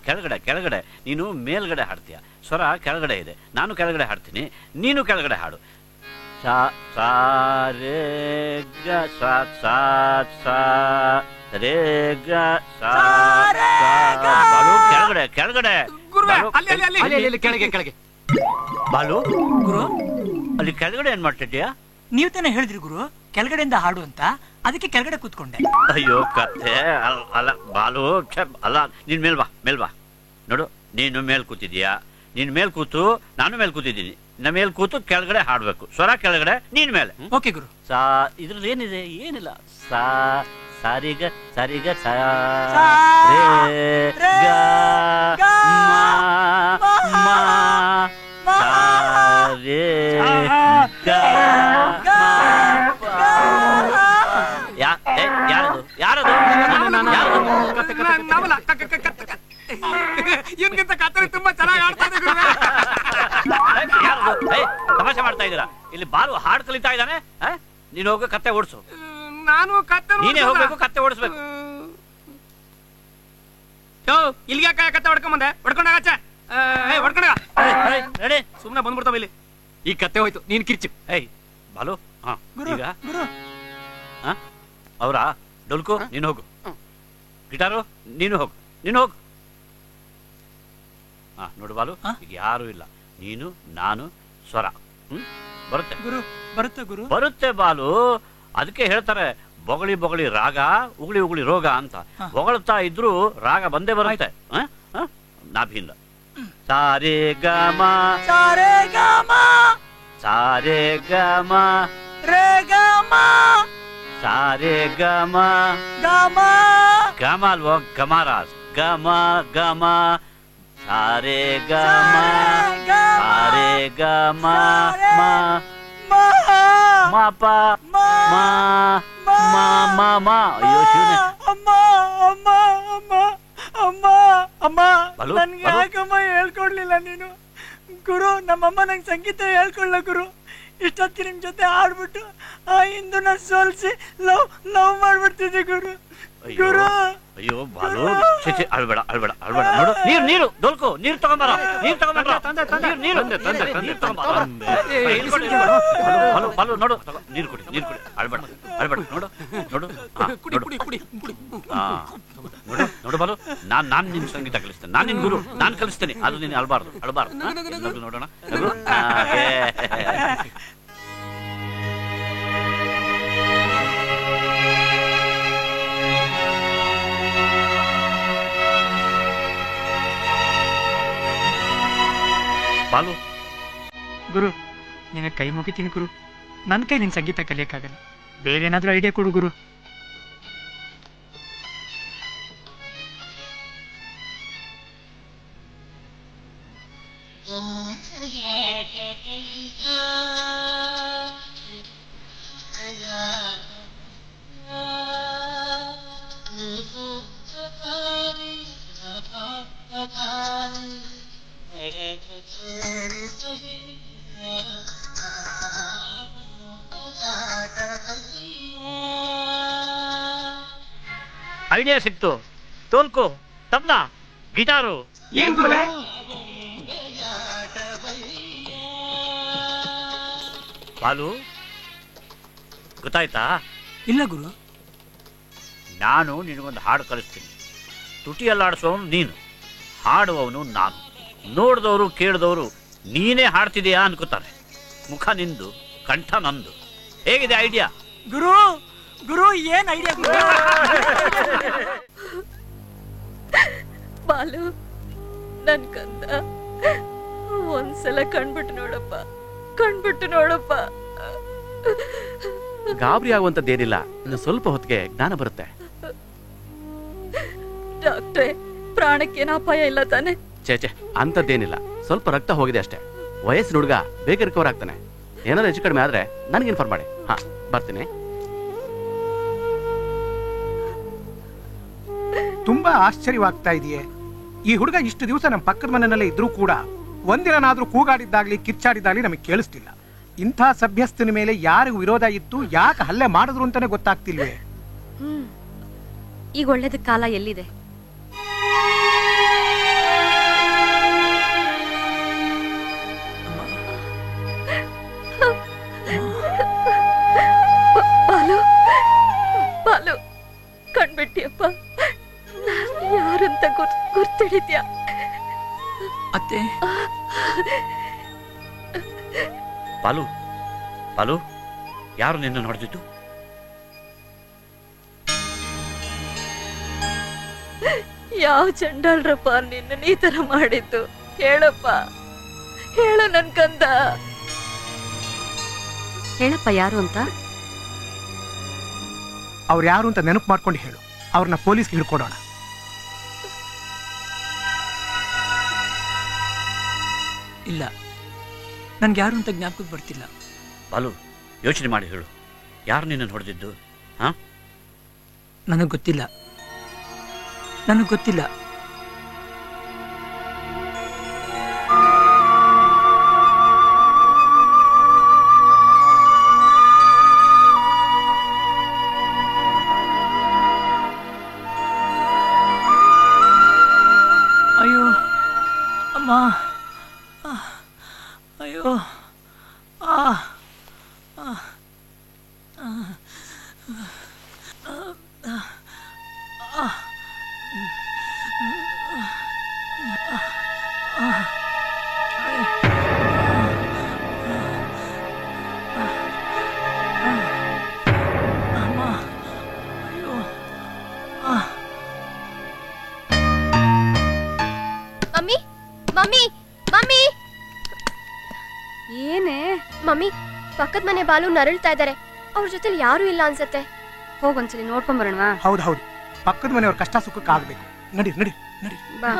ಕೆಳಗಡೆ ಕೆಳಗಡೆ. ನೀನು ಮೇಲ್ಗಡೆ ಹಾಡ್ತೀಯ, ಸ್ವರ ಕೆಳಗಡೆ ಇದೆ, ನಾನು ಕೆಳಗಡೆ ಹಾಡ್ತೀನಿ, ನೀನು ಕೆಳಗಡೆ ಹಾಡು. ಸಾ ಸಾ ರೇ ಗ ಸಾ ಸಾ ಸಾ ರೇ ಗ ಸಾ ಬಾಲು. ಕೆಳಗಡೆ ಕೆಳಗಡೆ ಕೆಳಗೆ ಕೆಳಗೆ. ಬಾಲು ಗುರು, ಅಲ್ಲಿ ಕೆಳಗಡೆ ಏನ್ ಮಾಡ್ತಿದ್ಯಾ? ನೀವು ತಾನೇ ಹೇಳಿದ್ರಿ ಗುರು ಕೆಳಗಡೆಯಿಂದ ಹಾಡು ಅಂತ, ಅದಕ್ಕೆ ಕೆಳಗಡೆ ಕೂತ್ಕೊಂಡೆ. ಅಯ್ಯೋ ಕತ್ತೆ ಅಲ್ಲ ಬಾಲು, ಅಲ್ಲ ನೀನ್ ಮೇಲ್ ಬಾ ಮೇಲ್ ಬಾ. ನೋಡು ನೀನು ಮೇಲ್ ಕೂತಿದ್ಯಾ, ನೀನ್ ಮೇಲ್ ಕೂತು ನಾನು ಮೇಲ್ ಕೂತಿದ್ದೀನಿ. ನಮ್ಮ ಮೇಲ್ ಕೂತು ಕೆಳಗಡೆ ಹಾಡ್ಬೇಕು, ಸ್ವರ ಕೆಳಗಡೆ ನೀನ್ ಮೇಲೆ. ಓಕೆ ಗುರು. ಸಾ ಇದ್ರಲ್ಲಿ ಏನಿದೆ? ಏನಿಲ್ಲ. ಸಾ ಸಾರಿಗ ಸರಿಗ ಸಾ ರೇ ಗ ಮಾ ಸಾ ರೇ ಗ. ಯಾರದು ಯಾರದು? ಇವನ್ಗಿಂತ ಕತ್ತರಿ ತುಂಬಾ ಚೆನ್ನಾಗಿ ಆಡ್ತಾ ಇದೆ ಗುರು. ತಮಾಷೆ ಮಾಡ್ತಾ ಇದ್ದೀರಾ? ಇಲ್ಲಿ ಬಾಲು ಹಾಡು ಕಲಿತಾ ಇದ್ದಾನೆ, ನೀನು ಹೋಗೋ ಕತ್ತೆ ಓಡಿಸು. ನಾನು ಕತ್ತೆ ನೀನೇ ಹೋಗ್ಬೇಕು, ಕತ್ತೆ ಓಡಿಸ್ಬೇಕು. ಇಲ್ಲಿಗೆ ಕತ್ತೆ ಹೊಡ್ಕೊಂಬಂದೆ, ಹೊಡ್ಕೊಂಡಾಗ ಹೊಡ್ಕೊಂಡಾಗ ಸುಮ್ನೆ ಬಂದ್ಬಿಡ್ತಾವ ಇಲ್ಲಿ. ಈ ಕತ್ತೆ ಹೋಯ್ತು, ನೀನ್ ಕಿರ್ಚು. ಏಯ್ ಬಾಲು, ಈಗ ಅವರ ಡೊಲ್ಕು ನೀನು ಹೋಗು, ಗಿಟಾರು ನೀನು ಹೋಗು, ನೀನು ಹೋಗು. ನೋಡು ಬಾಲು, ಈಗ ಯಾರು ಇಲ್ಲ, ನೀನು ನಾನು ಸ್ವರ. ಬರುತ್ತೆ ಗುರು, ಬರುತ್ತೆ ಗುರು, ಬರುತ್ತೆ ಬಾಲು. ಅದಕ್ಕೆ ಹೇಳ್ತಾರೆ ಬೊಗಳಿ ಬೊಗಳಿ ರಾಗ, ಉಗುಳಿ ಉಗುಳಿ ರೋಗ ಅಂತ. ಹೊಗಳ್ತಾ ಇದ್ರು ರಾಗ ಬಂದೇ ಬರುತ್ತೆ. ನಾಭಿಂದ ಸಾರೇ ಗಮ ಸಾರೇ ಗಮ ಸಾರೇ ಗಮ ರೇ ಗಮ ಸಾರೇ ಗಮ ಗಮ ಗಮ ಅಲ್ವೋ ಗಮರಾಜ್. ಗಮ ಗಮ ಸಾರೇ ಗಮ ಸಾರೇ ಗಮ ಮಾಪ ಮಾ ಮಾ ಮಾ ಮಾ. ಅಯ್ಯೋ ಶಿವನೇ. ಅಮ್ಮ ಅಮ್ಮ ಅಮ್ಮ ಅಮ್ಮ ಅಮ್ಮ, ನನ್ಗೆ ಯಾಕಮ್ಮ ಹೇಳ್ಕೊಡ್ಲಿಲ್ಲ ನೀನು? ಗುರು, ನಮ್ಮಮ್ಮ ನಂಗೆ ಸಂಗೀತ ಹೇಳ್ಕೊಳ್ಳ ಗುರು. ಇಷ್ಟೊತ್ತಿ ನಿಮ್ ಜೊತೆ ಆಡ್ಬಿಟ್ಟು ಆ ಹಿಂದೂನ ಸೋಲ್ಸಿ ಲವ್ ಲವ್ ಮಾಡ್ಬಿಡ್ತಿದ್ದೆ ಗುರು. ಗುರು ಅಯ್ಯೋ ಬಾಲು, ಅಳ್ಬೇಡ ಅಳ್ಬೇಡ ಅಳ್ಬೇಡ. ನೋಡು ನೀರು ನೀರು ಡೋಲ್ಕು, ನೀರು ತಗೊಂಬಾರ, ನೀರು ತಗೊಂಬಾರ, ನೀರು ಬಾಲು. ನೋಡು ನೀರು ಕುಡಿ, ನೀರು ಕುಡಿ, ಅಳ್ಬೇಡ ಅಳ್ಬೇಡ. ನೋಡು ನೋಡು ನೋಡು ನೋಡು ಬಾಲು, ನಾನ್ ನಿನ್ ಸಂಗೀತ ಕಲಿಸ್ತೇನೆ, ನಾನ್ ನಿನ್ ಗುರು, ನಾನ್ ಕಲಿಸ್ತೇನೆ. ಅದು ನೀನು ಅಳ್ಬಾರ್ದು ಅಳ್ಬಾರ್ದು. ನೋಡೋಣ ಬಾಲು. ಗುರು, ನಿನ್ನ ಕೈ ಮುಗಿತೀನಿ ಗುರು. ನನ್ನ ಕೈ ನಿನ್ ಸಂಗೀತ ಕಲಿಯಕ್ಕಾಗಲ್ಲ, ಬೇರೆ ಏನಾದ್ರೂ ಐಡಿಯಾ ಕೊಡು ಗುರು. ಐಡಿಯಾ ಸಿಕ್ತು. ತೋಲ್ಕು, ತಬ್ಲಾ, ಗಿಟಾರು. ಏನ್ ಗುರು? ಬಾಲು, ಗೊತ್ತಾಯ್ತಾ? ಇಲ್ಲ ಗುರು. ನಾನು ನಿನಗೊಂದು ಹಾಡು ಕಲಿಸ್ತೀನಿ. ತುಟಿಯಲ್ಲಾಡಿಸೋನು ನೀನು, ಹಾಡುವವನು ನಾನು. ನೋಡಿದವರು ಕೇಳಿದವರು ನೀನೇ ಹಾಡ್ತಿದೆಯಾ ಅನ್ಕೋತಾರೆ. ಮುಖ ನಿಂದು, ಕಂಠ ನಂದು. ಹೇಗಿದೆ ಐಡಿಯಾ? ಗುರು ಗುರು ಏನ್ ಐಡಿಯಾ ಗುರು? ಬಾಲು, ನನ್ ಕಂದ ಒಂದ್ಸಲ ಕಣ್ಬಿಟ್ಟು ನೋಡಪ್ಪ, ಕಣ್ಬಿಟ್ಟು ನೋಡಪ್ಪ. ಗಾಬರಿ ಆಗುವಂತದ್ದೇನಿಲ್ಲ, ಇನ್ನು ಸ್ವಲ್ಪ ಹೊತ್ತಿಗೆ ಜ್ಞಾನ ಬರುತ್ತೆ. ಡಾಕ್ಟ್ರೇ, ಪ್ರಾಣಕ್ಕೇನು ಅಪಾಯ ಇಲ್ಲ ತಾನೆ? ಚೇಚೆ, ಅಂತದ್ದೇನಿಲ್ಲ, ಸ್ವಲ್ಪ ರಕ್ತ ಹೋಗಿದೆ ಅಷ್ಟೇ. ವಯಸ್ಸಿನ ಹುಡುಗ ಬೇಗ ರಿಕವರ್ ಆಗ್ತಾನೆ. ಏನಾದ್ರು ಹೆಚ್ಚು ಕಡಿಮೆ ಆದ್ರೆ ನನಗೆ ಇನ್ಫಾರ್ಮ್ ಮಾಡಿ. ಹಾ, ಬರ್ತೀನಿ. ತುಂಬಾ ಆಶ್ಚರ್ಯವಾಗ್ತಾ ಇದೆಯೇ? ಈ ಹುಡುಗ ಇಷ್ಟು ದಿವಸ ನಮ್ಮ ಪಕ್ಕದ ಮನೆಯಲ್ಲೇ ಇದ್ರೂ ಕೂಡ ಒಂದಿನಾದ್ರೂ ಕೂಗಾಡಿದ್ದಾಗ್ಲಿ ಕಿಚ್ಚಾಡಿದ್ದಾಗ್ಲಿ ನಮಗೆ ಕೇಳಿಸ್ತಿಲ್ಲ. ಇಂಥ ಸಭ್ಯಸ್ಥನ ಮೇಲೆ ಯಾರಿಗೂ ವಿರೋಧ ಇತ್ತು, ಯಾಕೆ ಹಲ್ಲೆ ಮಾಡಿದ್ರು ಅಂತಾನೆ ಗೊತ್ತಾಗ್ತಿಲ್ವೇ? ಈಗ ಒಳ್ಳೇದ ಕಾಲ ಎಲ್ಲಿದೆ? ಬಾಲು, ಬಾಲು, ಕಣ್ಬಿಟ್ಟಿಯಪ್ಪ. ಯಾರಂತ ಗುರ್ತಿಡಿದ್ಯಾ? ಅತ್ತೆ. ಬಾಲು, ಬಾಲು, ಯಾರು ನಿನ್ನ ನೋಡ್ತಿದ್ದು? ಯಾವ ಚಂಡಾಳ್ರಪ್ಪ ನಿನ್ನ ಈ ತರ ಮಾಡಿದ್ದು? ಹೇಳಪ್ಪ, ಹೇಳು ನನ್ ಕಂದ. ಹೇಳಪ್ಪ ಯಾರು ಅಂತ. ಅವ್ರು ಯಾರು ಅಂತ ನೆನಪು ಮಾಡ್ಕೊಂಡು ಹೇಳು, ಅವ್ರನ್ನ ಪೊಲೀಸ್ಗೆ ಹಿಡ್ಕೊಡೋಣ. ಇಲ್ಲ, ನನ್ಗೆ ಯಾರು ಅಂತ ಜ್ಞಾಪಕಕ್ಕೆ ಬರ್ತಿಲ್ಲ. ಬಾಲು, ಯೋಚನೆ ಮಾಡಿ ಹೇಳು, ಯಾರು ನಿನ್ನ ಹೊಡೆದಿದ್ದು? ಹಾ, ನನಗೆ ಗೊತ್ತಿಲ್ಲ, ನನಗೆ ಗೊತ್ತಿಲ್ಲ. ಅಯ್ಯೋ ಅಮ್ಮ, ಅಯ್ಯೋ, ಮಮ್ಮಿ, ಮಮ್ಮಿ, ಮಮ್ಮಿ. ಏನೇ? ಮಮ್ಮಿ, ಪಕ್ಕದ ಮನೆ ಬಾಲು ನರಳ್ತಾ ಇದ್ದಾರೆ. ಅವ್ರ ಜೊತೆಲಿ ಯಾರು ಇಲ್ಲ ಅನ್ಸತ್ತೆ. ಹೋಗೊಂದ್ಸಲಿ ನೋಡ್ಕೊಂಡ್ ಬರೋಣವಾ? ಹೌದು ಹೌದು, ಪಕ್ಕದ ಮನೆಯವ್ರ ಕಷ್ಟ ಸುಖಕ್ಕೆ ಆಗ್ಬೇಕು. ನಡಿ ನಡಿ ನಡಿ. ಬಾ.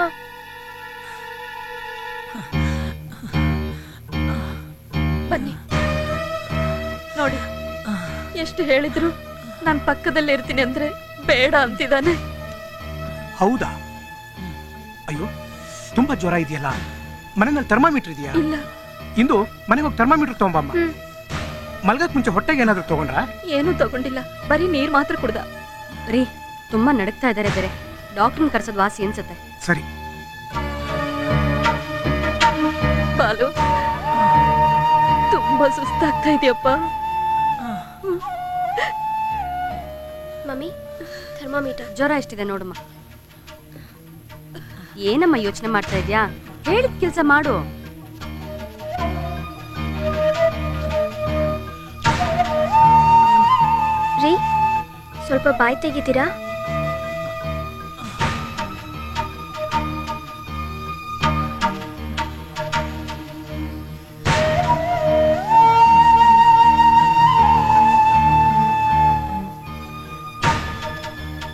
ಬನ್ನಿ. ನೋಡಿ, ಎಷ್ಟು ಹೇಳಿದ್ರು ನಾನ್ ಪಕ್ಕದಲ್ಲೇ ಇರ್ತೀನಿ ಅಂದ್ರೆ ಬೇಡ ಅಂತಿದ್ದಾನೆ. ಹೌದಾ? ಅಯ್ಯೋ, ತುಂಬಾ ಜ್ವರ ಇದೆಯಲ್ಲ. ಮನೆಯಲ್ಲಿ ಥರ್ಮಾಮೀಟರ್ ಇದೆಯಾ? ಇಲ್ಲ. ಇಂದು ಮನೆಗೆ ಹೋಗಿ ಥರ್ಮಾಮೀಟರ್ ತಗೊಂಬಮ್ಮ. ಮಲ್ಗಕ್ ಮುಂಚೆ ಹೊಟ್ಟೆಗೆ ಏನಾದ್ರು ತಗೊಂಡ್ರ? ಏನೂ ತಗೊಂಡಿಲ್ಲ, ಬರೀ ನೀರ್ ಮಾತ್ರ ಕುಡ್ದ. ರೀ, ತುಂಬಾ ನಡಕ್ತಾ ಇದಾರೆ ಬೇರೆ. ಡಾಕ್ಟರ್ನ ಕರ್ಸೋದ್ ವಾಸಿ ಅನ್ಸುತ್ತೆ. ಸರಿ. ಬಾಲು, ತುಂಬಾ ಸುಸ್ತಾಗ್ತಾ ಇದೆಯಪ್ಪ. Mummy, thermometer. ಜ್ವರ ಎಷ್ಟಿದೆ ನೋಡಮ್ಮ. ಏನಮ್ಮ ಯೋಚನೆ ಮಾಡ್ತಾ ಇದ್ಯಾ? ಹೇಳಿದ ಕೆಲ್ಸ ಮಾಡು. ರೀ, ಸ್ವಲ್ಪ ಬಾಯಿ ತೆಗಿತೀರಾ?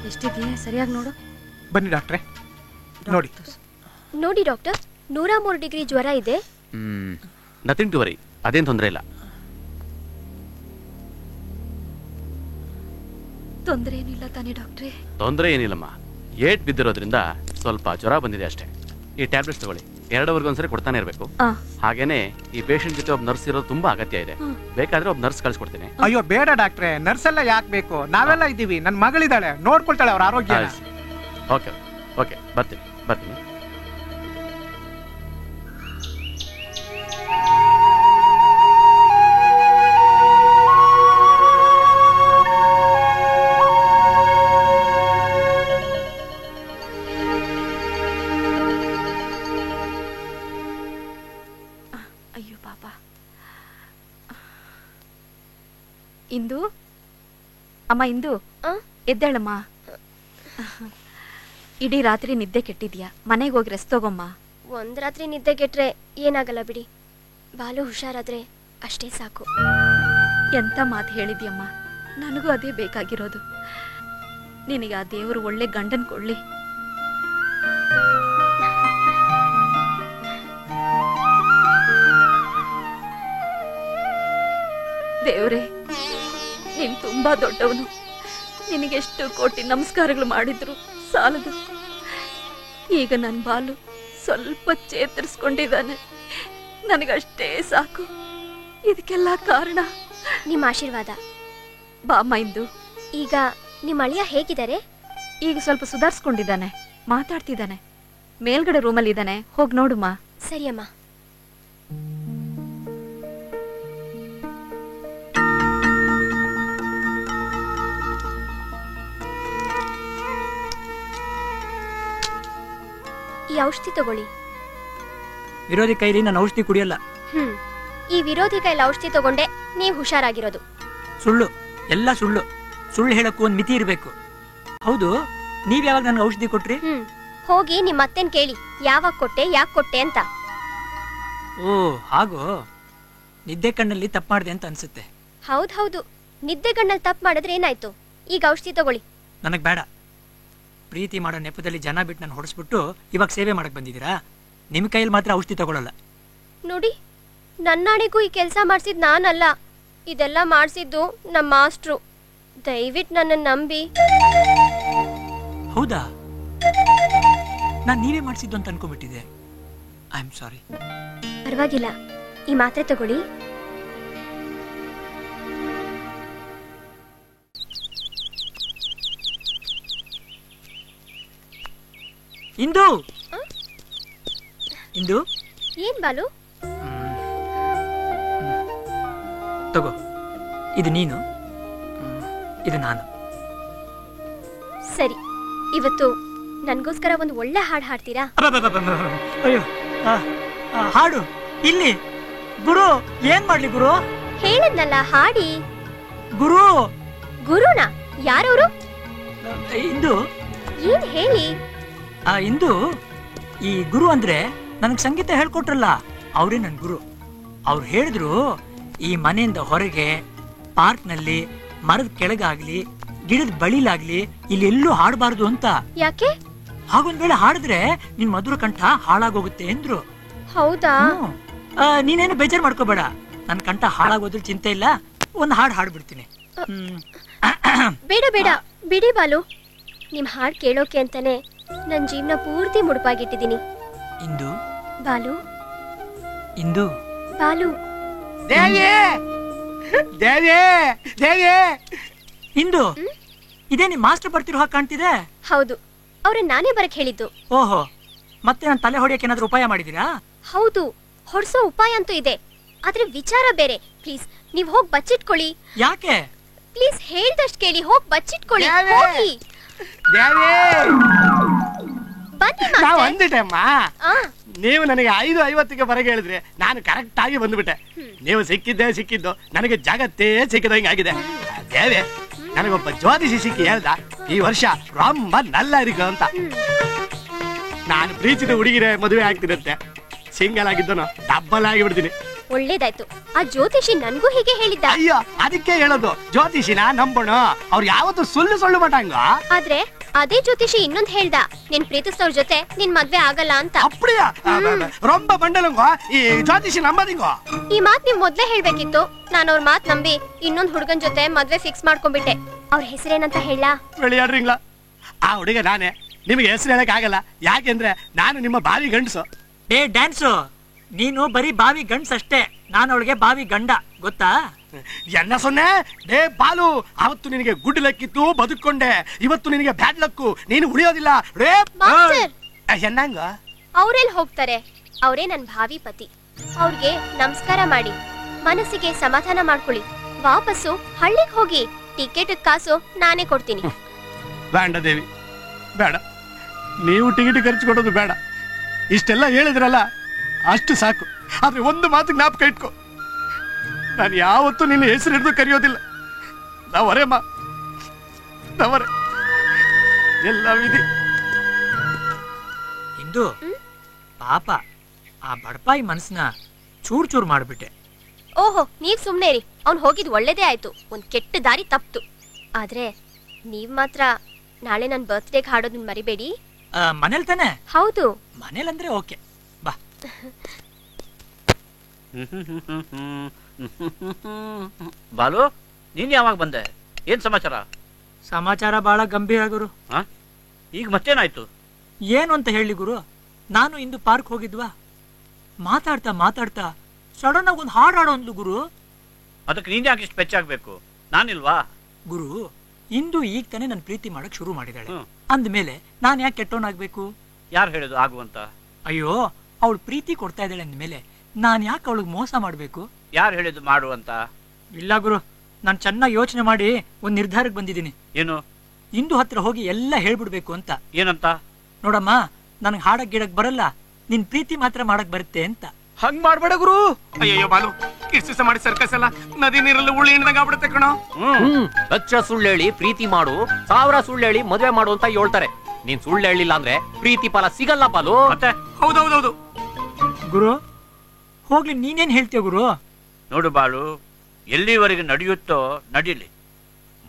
ಎಷ್ಟಿದೆಯಾ ಸರಿಯಾಗಿ ನೋಡು. ಬನ್ನಿ ಡಾಕ್ಟ್ರೆ, ನೋಡಿ. ನೋಡಿ ಡಾಕ್ಟರ್, 103 ಡಿಗ್ರಿ ಜ್ವರ ಇದೆ. ನಥಿಂಗ್ ಟು ವರಿ, ಅದೇನು ತೊಂದರೆ ಇಲ್ಲ. ತೊಂದರೆ ಏನಿಲ್ಲ ತಾನೇ ಡಾಕ್ಟ್ರೆ? ತೊಂದರೆ ಏನಿಲ್ಲಮ್ಮ, ಏಟ್ ಬಿದ್ದಿರೋದ್ರಿಂದ ಸ್ವಲ್ಪ ಜ್ವರ ಬಂದಿದೆ ಅಷ್ಟೇ. ಈ ಟ್ಯಾಬ್ಲೆಟ್ಸ್ ತಗೊಳ್ಳಿ, 2 ಅವರ್ಗೆ ಒಂದ್ಸರಿ ಕೊಡ್ತಾನೆ ಇರಬೇಕು. ಹಾಗೇನೆ ಈ ಪೇಷಂಟ್ ಜೊತೆ ಒಬ್ಬ ನರ್ಸ್ ಇರೋದು ತುಂಬಾ ಅಗತ್ಯ ಇದೆ. ಬೇಕಾದ್ರೆ ಒಬ್ಬ ನರ್ಸ್ ಕಳ್ಸಿಕೊಡ್ತೀನಿ. ಅಯ್ಯೋ ಬೇಡ ಡಾಕ್ಟ್ರೆ, ನರ್ಸ್ ಎಲ್ಲ ಯಾಕೆ ಬೇಕು? ನಾವೆಲ್ಲ ಇದ್ದೀವಿ. ನನ್ನ ಮಗಳಿದ್ದಾಳೆ, ನೋಡ್ಕೊಳ್ತಾಳೆ ಅವ್ರ ಆರೋಗ್ಯ. ಓಕೆ ಓಕೆ, ಬರ್ತೀನಿ ಬರ್ತೀನಿ. ಇಂದು ಅಮ್ಮ, ಇಂದು ಎದ್ದೇಳಮ್ಮ. ಇಡೀ ರಾತ್ರಿ ನಿದ್ದೆ ಕೆಟ್ಟಿದ್ಯಾ, ಮನೆಗೆ ಹೋಗಿ ರೆಸ್ಟ್ ತಗೋಮ್ಮ. ಒಂದ್ ರಾತ್ರಿ ನಿದ್ದೆ ಕೆಟ್ರೆ ಏನಾಗಲ್ಲ ಬಿಡಿ, ಬಾಲು ಹುಷಾರಾದ್ರೆ ಅಷ್ಟೇ ಸಾಕು. ಎಂತ ಮಾತು ಹೇಳಿದ್ಯಮ್ಮ, ನನಗೂ ಅದೇ ಬೇಕಾಗಿರೋದು. ನಿನಗೆ ಆ ದೇವರು ಒಳ್ಳೆ ಗಂಡನ್ ಕೊಡ್ಲಿ. ದೇವ್ರೆ, ನೀನ್ ತುಂಬಾ ದೊಡ್ಡವನು. ನಿನಗೆಷ್ಟು ಕೋಟಿ ನಮಸ್ಕಾರಗಳು ಮಾಡಿದ್ರು ಸಾಲದು. ಈಗ ನನ್ನ ಬಾಲು ಸ್ವಲ್ಪ ಚೇತರಿಸ್ಕೊಂಡಿದ್ದಾನೆ, ನನಗಷ್ಟೇ ಸಾಕು. ಇದಕ್ಕೆಲ್ಲ ಕಾರಣ ನಿಮ್ಮ ಆಶೀರ್ವಾದ. ಬಾಮ್ಮ ಇಂದು. ಈಗ ನಿಮ್ಮ ಅಳಿಯ ಹೇಗಿದ್ದಾರೆ? ಈಗ ಸ್ವಲ್ಪ ಸುಧಾರಿಸ್ಕೊಂಡಿದ್ದಾನೆ, ಮಾತಾಡ್ತಿದ್ದಾನೆ. ಮೇಲ್ಗಡೆ ರೂಮಲ್ಲಿ ಇದ್ದಾನೆ, ಹೋಗಿ ನೋಡುಮ್ಮ. ಸರಿಯಮ್ಮ. ಈ ಔಷಧಿ ತಗೊಳ್ಳಿ. ವಿರೋಧಿ ಕೈಲಿ ನಾನು ಔಷಧಿ ಕುಡಿಯಲ್ಲ. ಈ ವಿರೋಧಿ ಕೈಲಿ ಔಷಧಿ ತಗೊಂಡೆ ನೀವು ಹುಷಾರಾಗಿರೋದು. ಸುಳ್ಳು, ಎಲ್ಲ ಸುಳ್ಳು. ಸುಳ್ಳು ಹೇಳಕ್ಕೂ ಒಂದು ಮಿತಿ ಇರಬೇಕು. ಹೌದು, ನೀವ್ ಯಾವಾಗ ನನ್ಗೆ ಔಷಧಿ ಕೊಟ್ರಿ? ಹೋಗಿ ನಿಮ್ಮ ಅತ್ತೆನ್ ಕೇಳಿ ಯಾವಾಗ ಕೊಟ್ಟೆ, ಯಾಕೆ ಕೊಟ್ಟೆ ಅಂತ. ಓ ಹಾಗೋ, ನಿದ್ದೆ ಕಣ್ಣಲ್ಲಿ ತಪ್ಪು ಮಾಡಿದೆ ಅಂತ ಅನ್ಸುತ್ತೆ. ಹೌದು, ನಿದ್ದೆ ಗಣ್ಣಲ್ಲಿ ತಪ್ಪು ಮಾಡಿದ್ರೆ ಏನಾಯ್ತು? ಈಗ ಔಷಧಿ ತಗೊಳ್ಳಿ. ನನಗ್ ಬೇಡ. ಪ್ರೀತಿ ಮಾಡೋ ನೆಪದಲ್ಲಿ ಜನ ಬಿಟ್ಟು ನಾನು ಹೊಡೆಸ್ಬಿಟ್ಟು ಇವಾಗ ಸೇವೆ ಮಾಡಕ್ ಬಂದಿದ್ದೀರಾ? ನಿಮ್ ಕೈಯಲ್ಲಿ ಮಾತ್ರ ಔಷಧಿ ತಗೊಳ್ಳಲ್ಲ. ನೋಡಿ, ನನ್ನಾಣೆಗೂ ಈ ಕೆಲಸ ಮಾಡ್ಸಿದ್ ನಾನಲ್ಲ, ಇದೆಲ್ಲ ಮಾಡ್ಸಿದ್ದು ನಮ್ಮ ಮಾಸ್ಟ್ರು. ದಯವಿಟ್ಟು ನನ್ನ ನಂಬಿ. ಹೌದಾ? ನಾನ್ ನೀವೇ ಮಾಡಿಸಿದ್ದು ಅಂತ ಅನ್ಕೊಂಡ್ಬಿಟ್ಟಿದೆ. I am sorry. ಪರವಾಗಿಲ್ಲ, ಈ ಮಾತ್ರೆ ತಗೊಳ್ಳಿ. ಇಂದು ಇಂದು ಏನ್ ಬಾಲು? ತಗೋ, ಇದು ನೀನು, ಇದು ನಾನು. ಸರಿ, ಇವತ್ತು ನನ್ಗೋಸ್ಕರ ಒಂದು ಒಳ್ಳೆ ಹಾಡು ಹಾಡ್ತೀರಾ? ಅಯ್ಯೋ, ಹಾಡು ಇಲ್ಲಿ. ಗುರು, ಏನ್ ಮಾಡ್ಲಿ ಗುರು? ಹೇಳದ್ನಲ್ಲ, ಹಾಡಿ. ಗುರು. ಗುರುನಾ? ಯಾರವರು? ಇಂದು. ಏನ್ ಹೇಳಿ? ಇಂದು, ಈ ಗುರು ಅಂದ್ರೆ ನನಗ್ ಸಂಗೀತ ಹೇಳ್ಕೊಟ್ರಲ್ಲ, ಅವರೇ ನನ್ ಗುರು. ಅವ್ರು ಹೇಳಿದ್ರು, ಈ ಮನೆಯಿಂದ ಹೊರಗೆ, ಪಾರ್ಕ್ ನಲ್ಲಿ, ಮರದ ಕೆಳಗಾಗ್ಲಿ, ಗಿಡದ ಬಳಿಲಾಗ್ಲಿ ಇಲ್ಲೆಲ್ಲೂ ಹಾಡಬಾರ್ದು ಅಂತ. ಯಾಕೆ? ಹಾಗೊಂದ್ ವೇಳೆ ಹಾಡಿದ್ರೆ ನಿನ್ ಮಧುರ ಕಂಠ ಹಾಳಾಗೋಗುತ್ತೆ ಎಂದ್ರು. ಹೌದಾ? ನೀನೇನು ಬೇಜಾರ್ ಮಾಡ್ಕೋಬೇಡ, ನನ್ ಕಂಠ ಹಾಳಾಗೋದ್ರ ಚಿಂತೆ ಇಲ್ಲ. ಒಂದ್ ಹಾಡು ಹಾಡ್ಬಿಡ್ತೀನಿ. ಬೇಡ ಬೇಡ ಬಿಡಿ ಬಾಲು, ನಿಮ್ ಹಾಡ್ ಕೇಳೋಕೆ ಅಂತಾನೆ ನನ್ ಜೀವನ ಪೂರ್ತಿ ಮುಡುಪಾಗಿಟ್ಟಿದ್ದೀನಿ. ಇಂದು. ಬಾಲು. ಇಂದು. ಬಾಲು. ದೇವಿ, ದೇವಿ, ದೇವಿ. ಇಂದು, ಇದೇ ನಿಮ್ ಮಾಸ್ಟರ್ ಬರ್ತಿರೋ ಹಾಗೆ ಕಾಣ್ತಿದೆ. ಹೌದು, ಅವ್ರನ್ನ ನಾನೇ ಬರಕ್ ಹೇಳಿದ್ದು. ಓಹೋ, ಮತ್ತೆ ನಾನು ತಲೆ ಹೊಡೆಯಕ್ಕೆ ಏನಾದ್ರು ಉಪಾಯ ಮಾಡಿದೀರಾ? ಹೌದು, ಹೊಡ್ಸೋ ಉಪಾಯ ಅಂತೂ ಇದೆ, ಆದ್ರೆ ವಿಚಾರ ಬೇರೆ. ಪ್ಲೀಸ್ ನೀವ್ ಹೋಗ್ ಬಚ್ಚಿಟ್ಕೊಳ್ಳಿ. ಯಾಕೆ? ಪ್ಲೀಸ್ ಹೇಳ್ದಷ್ಟು ಕೇಳಿ, ಹೋಗ್ ಬಚ್ಚಿಟ್ಕೊಳ್ಳಿ. ಹೋಗಿ. ನಾವು ಅಂದಿಟ್ಟಮ್ಮ, ನೀವು ನನಗೆ 5:50ಗೆ ಬರಗೆ ಹೇಳಿದ್ರೆ ನಾನು ಕರೆಕ್ಟ್ ಆಗಿ ಬಂದ್ಬಿಟ್ಟೆ. ನೀವು ಸಿಕ್ಕಿದ್ದು ನನಗೆ ಜಗತ್ತೇ ಸಿಕ್ಕಿದಂಗೆ ಆಗಿದೆ. ದೇವೆ, ನನಗೊಬ್ಬ ಜ್ಯೋತಿಷಿ ಸಿಕ್ಕಿ ಹೇಳ್ದ, ಈ ವರ್ಷ ರೊಂಬ ನಲ್ಲ ಇರಿಕ ಅಂತ. ನಾನು ಪ್ರೀತಿಸಿದ ಹುಡುಗಿರೇ ಮದುವೆ ಆಗ್ತಿರುತ್ತೆ. ಸಿಂಗಲ್ ಆಗಿದ್ದನು ಡಬ್ಬಲ್ ಆಗಿ ಬಿಡ್ತೀನಿ. ಒಳ್ಳೇದಾಯ್ತು, ಆ ಜ್ಯೋತಿಷಿ ನನ್ಗೂ ಹೀಗೆ ಹೇಳಿದ್ದ. ಅಯ್ಯೋ, ಅದಕ್ಕೆ ಹೇಳೋದು, ಜ್ಯೋತಿಷಿನ ನಂಬೋಣ, ಅವ್ರು ಯಾವತ್ತು ಸುಳ್ಳು ಮಟಂಗ. ಆದ್ರೆ ಅದೇ ಜ್ಯೋತಿಷಿ ಇನ್ನೊಂದ್ ಹೇಳ್ದ, ನಿನ್ ಪ್ರೀತಿಸೋರ್ ಜೊತೆ ನಿನ್ ಮದ್ವೆ ಆಗಲ್ಲ ಅಂತ. ಅಪ್ಪಡಿಯ ರೊಂಬ ಬಂಡಲಂಗ ಈ ಜ್ಯೋತಿಷಿ ನಂಬದಿಂಗ. ಈ ಮಾತ್ ನೀವ್ ಮೊದ್ಲೇ ಹೇಳ್ಬೇಕಿತ್ತು. ನಾನು ಅವ್ರ ಮಾತ್ ನಂಬಿ ಇನ್ನೊಂದ್ ಹುಡುಗನ್ ಜೊತೆ ಮದ್ವೆ ಫಿಕ್ಸ್ ಮಾಡ್ಕೊಂಡ್ಬಿಟ್ಟೆ. ಅವ್ರ ಹೆಸರೇನಂತ ಹೇಳ? ಬೆಳಿಯಾಡ್ರಿಂಗ್ಲ, ಆ ಹುಡುಗ ನಾನೇ. ನಿಮಗೆ ಹೆಸರು ಹೇಳಕ್ ಆಗಲ್ಲ, ಯಾಕೆಂದ್ರೆ ನಾನು ನಿಮ್ಮ ಬಾವಿ ಗಂಡಸು. ಡ್ಯಾನ್ಸು, ನೀನು ಬರೀ ಬಾವಿ ಗಂಡ್ಸ್ ಅಷ್ಟೇ, ನಾನು ಅವಳಿಗೆ ಬಾವಿ ಗಂಡ, ಗೊತ್ತಾ? ಎನ್ನ ಸೊನ್ನೆ. ಡೇ ಬಾಲು, ಅವತ್ತು ನಿನಗೆ ಗುಡ್ ಲಕ್ಕಿತ್ತು, ಬದುಕೊಂಡೆ. ಇವತ್ತು ನಿನಗೆ ಬ್ಯಾಡ್ ಲಕ್ಕು, ನೀನು ಉಳಿಯೋದಿಲ್ಲ. ಎನ್ನಂಗ ಅವ್ರೆಲ್ ಹೋಗ್ತಾರೆ? ಅವರೇ ನನ್ ಭಾವಿ ಪತಿ. ಅವ್ರಿಗೆ ನಮಸ್ಕಾರ ಮಾಡಿ ಮನಸ್ಸಿಗೆ ಸಮಾಧಾನ ಮಾಡ್ಕೊಳ್ಳಿ. ವಾಪಸ್ಸು ಹಳ್ಳಿಗೆ ಹೋಗಿ ಟಿಕೆಟ್ ಕಾಸು ನಾನೇ ಕೊಡ್ತೀನಿ. ಬೇಡ ದೇವಿ, ಬೇಡ. ನೀವು ಟಿಕೆಟ್ ಖರ್ಚು ಕೊಡೋದು ಬೇಡ. ಇಷ್ಟೆಲ್ಲ ಹೇಳಿದ್ರಲ್ಲ, ಅಷ್ಟು ಸಾಕು. ಆದ್ರೆ ಒಂದು ಮಾತು ಜ್ಞಾಪಕ ಇಟ್ಕೋ, ನಾನು ಯಾವತ್ತೂ ನಿನ್ನ ಹೆಸರು ಹಿಡಿದು ಕರೆಯೋದಿಲ್ಲ. ನವರೇಮ್ಮ ನವರೇ ಎಲ್ಲ ವಿಧಿ. ಇಂದು ಪಾಪ ಆ ಬಡಪಾಯಿ ಮನಸ್ಸನ್ನ ಚೂರ್ ಚೂರ್ ಮಾಡ್ಬಿಟ್ಟೆ. ಓಹೋ, ನೀವ್ ಸುಮ್ನೆ ಇರಿ. ಅವ್ನ್ ಹೋಗಿದ್ ಒಳ್ಳೇದೇ ಆಯ್ತು, ಒಂದ್ ಕೆಟ್ಟ ದಾರಿ ತಪ್ತು. ಆದ್ರೆ ನೀವ್ ಮಾತ್ರ ನಾಳೆ ನನ್ ಬರ್ತ್ಡೇಗೆ ಹಾಡೋದನ್ನ ಮರಿಬೇಡಿ. ಮನೇಲ್ ತಾನೆ? ಹೌದು, ಮನೇಲಂದ್ರೆ ಓಕೆ. ಬಾ. ಬಾಲು, ನೀನ್ ಯಾವಾಗ ಬಂದೆ? ಏನ್ ಸಮಾಚಾರ? ಸಮಾಚಾರ ಬಹಳ ಗಂಭೀರ ಗುರು. ಈಗ ಮತ್ತೇನಾಯ್ತು? ಏನು ಅಂತ ಹೇಳಿ ಗುರು, ನಾನು ಇಂದು ಪಾರ್ಕ್ ಹೋಗಿದ್ವಾ, ಮಾತಾಡ್ತಾ ಮಾತಾಡ್ತಾ ಸಡನ್ ಆಗಿ ಒಂದು ಹಾಡು ಹಾಡೋ ಅಂದ್ಲು ಗುರು. ಅದಕ್ಕೆ ನೀನ್ ಯಾಕೆ ಇಷ್ಟು ಪೆಚ್ಚಾಗ್ಬೇಕು? ನಾನಿಲ್ವಾ? ಗುರು, ಇಂದು ಈಗ ತಾನೇ ನನ್ನ ಪ್ರೀತಿ ಮಾಡಕ್ ಶುರು ಮಾಡಿದಾಳೆ. ಅಂದ್ಮೇಲೆ ನಾನ್ ಯಾಕೆ ಕೆಟ್ಟವನಾಗ್ಬೇಕು? ಯಾರು ಹೇಳಿದ್ರು ಆಗುವಂತ? ಅಯ್ಯೋ, ಅವಳು ಪ್ರೀತಿ ಕೊಡ್ತಾ ಇದ್ದಾಳೆ ಅಂದ್ಮೇಲೆ ನಾನ್ ಯಾಕೆ ಅವಳಿಗೆ ಮೋಸ ಮಾಡ್ಬೇಕು? ಯಾರು ಹೇಳಿದ್ದು ಮಾಡುವಂತ? ಇಲ್ಲ ಗುರು, ನಾನ್ ಚೆನ್ನಾಗಿ ಯೋಚನೆ ಮಾಡಿ ಒಂದ್ ನಿರ್ಧಾರಕ್ಕೆ ಬಂದಿದ್ದೀನಿ. ಏನು? ಇಂದು ಹತ್ರ ಹೋಗಿ ಎಲ್ಲ ಹೇಳ್ಬಿಡ್ಬೇಕು ಅಂತ. ಏನಂತ? ನೋಡಮ್ಮ, ನನಗೆ ಹಾಡಕ್ ಗಿಡಕ್ ಬರಲ್ಲ, ನಿನ್ ಪ್ರೀತಿ ಮಾತ್ರ ಮಾಡಕ್ ಬರುತ್ತೆ ಅಂತ. ಹಂಗ್ ಮಾಡ್ಬೇಡ ಗುರು. ಅಯ್ಯೋ ಬಾಲು, ಕಿರ್ಸಿಸ ಮಾಡಿ ಸರ್ಕಸ್ ಎಲ್ಲ ನದಿ ನೀರಲ್ಲಿ ಉಳ್ಳಿ ಹಿಂಡ್ದಂಗ ಆಗ್ಬಿಡುತ್ತೆ ಕಣೋ. ಲಕ್ಷ ಸುಳ್ಳು ಹೇಳಿ ಪ್ರೀತಿ ಮಾಡು, 1000 ಸುಳ್ಳು ಹೇಳಿ ಮದುವೆ ಮಾಡು ಅಂತ ಹೇಳ್ತಾರೆ. ನೀನ್ ಸುಳ್ಳು ಹೇಳಿಲ್ಲ ಅಂದ್ರೆ ಪ್ರೀತಿ ಫಲ ಸಿಗಲ್ಲ ಬಾಲು. ಮತ್ತೆ ಹೌದೌದೌದು ಗುರು, ಹೋಗ್ಲಿ ನೀನೇನ್ ಹೇಳ್ತೀಯ ಗುರು? ನೋಡು ಬಾಳು, ಎಲ್ಲಿವರೆಗೆ ನಡೆಯುತ್ತೋ ನಡೀಲಿ,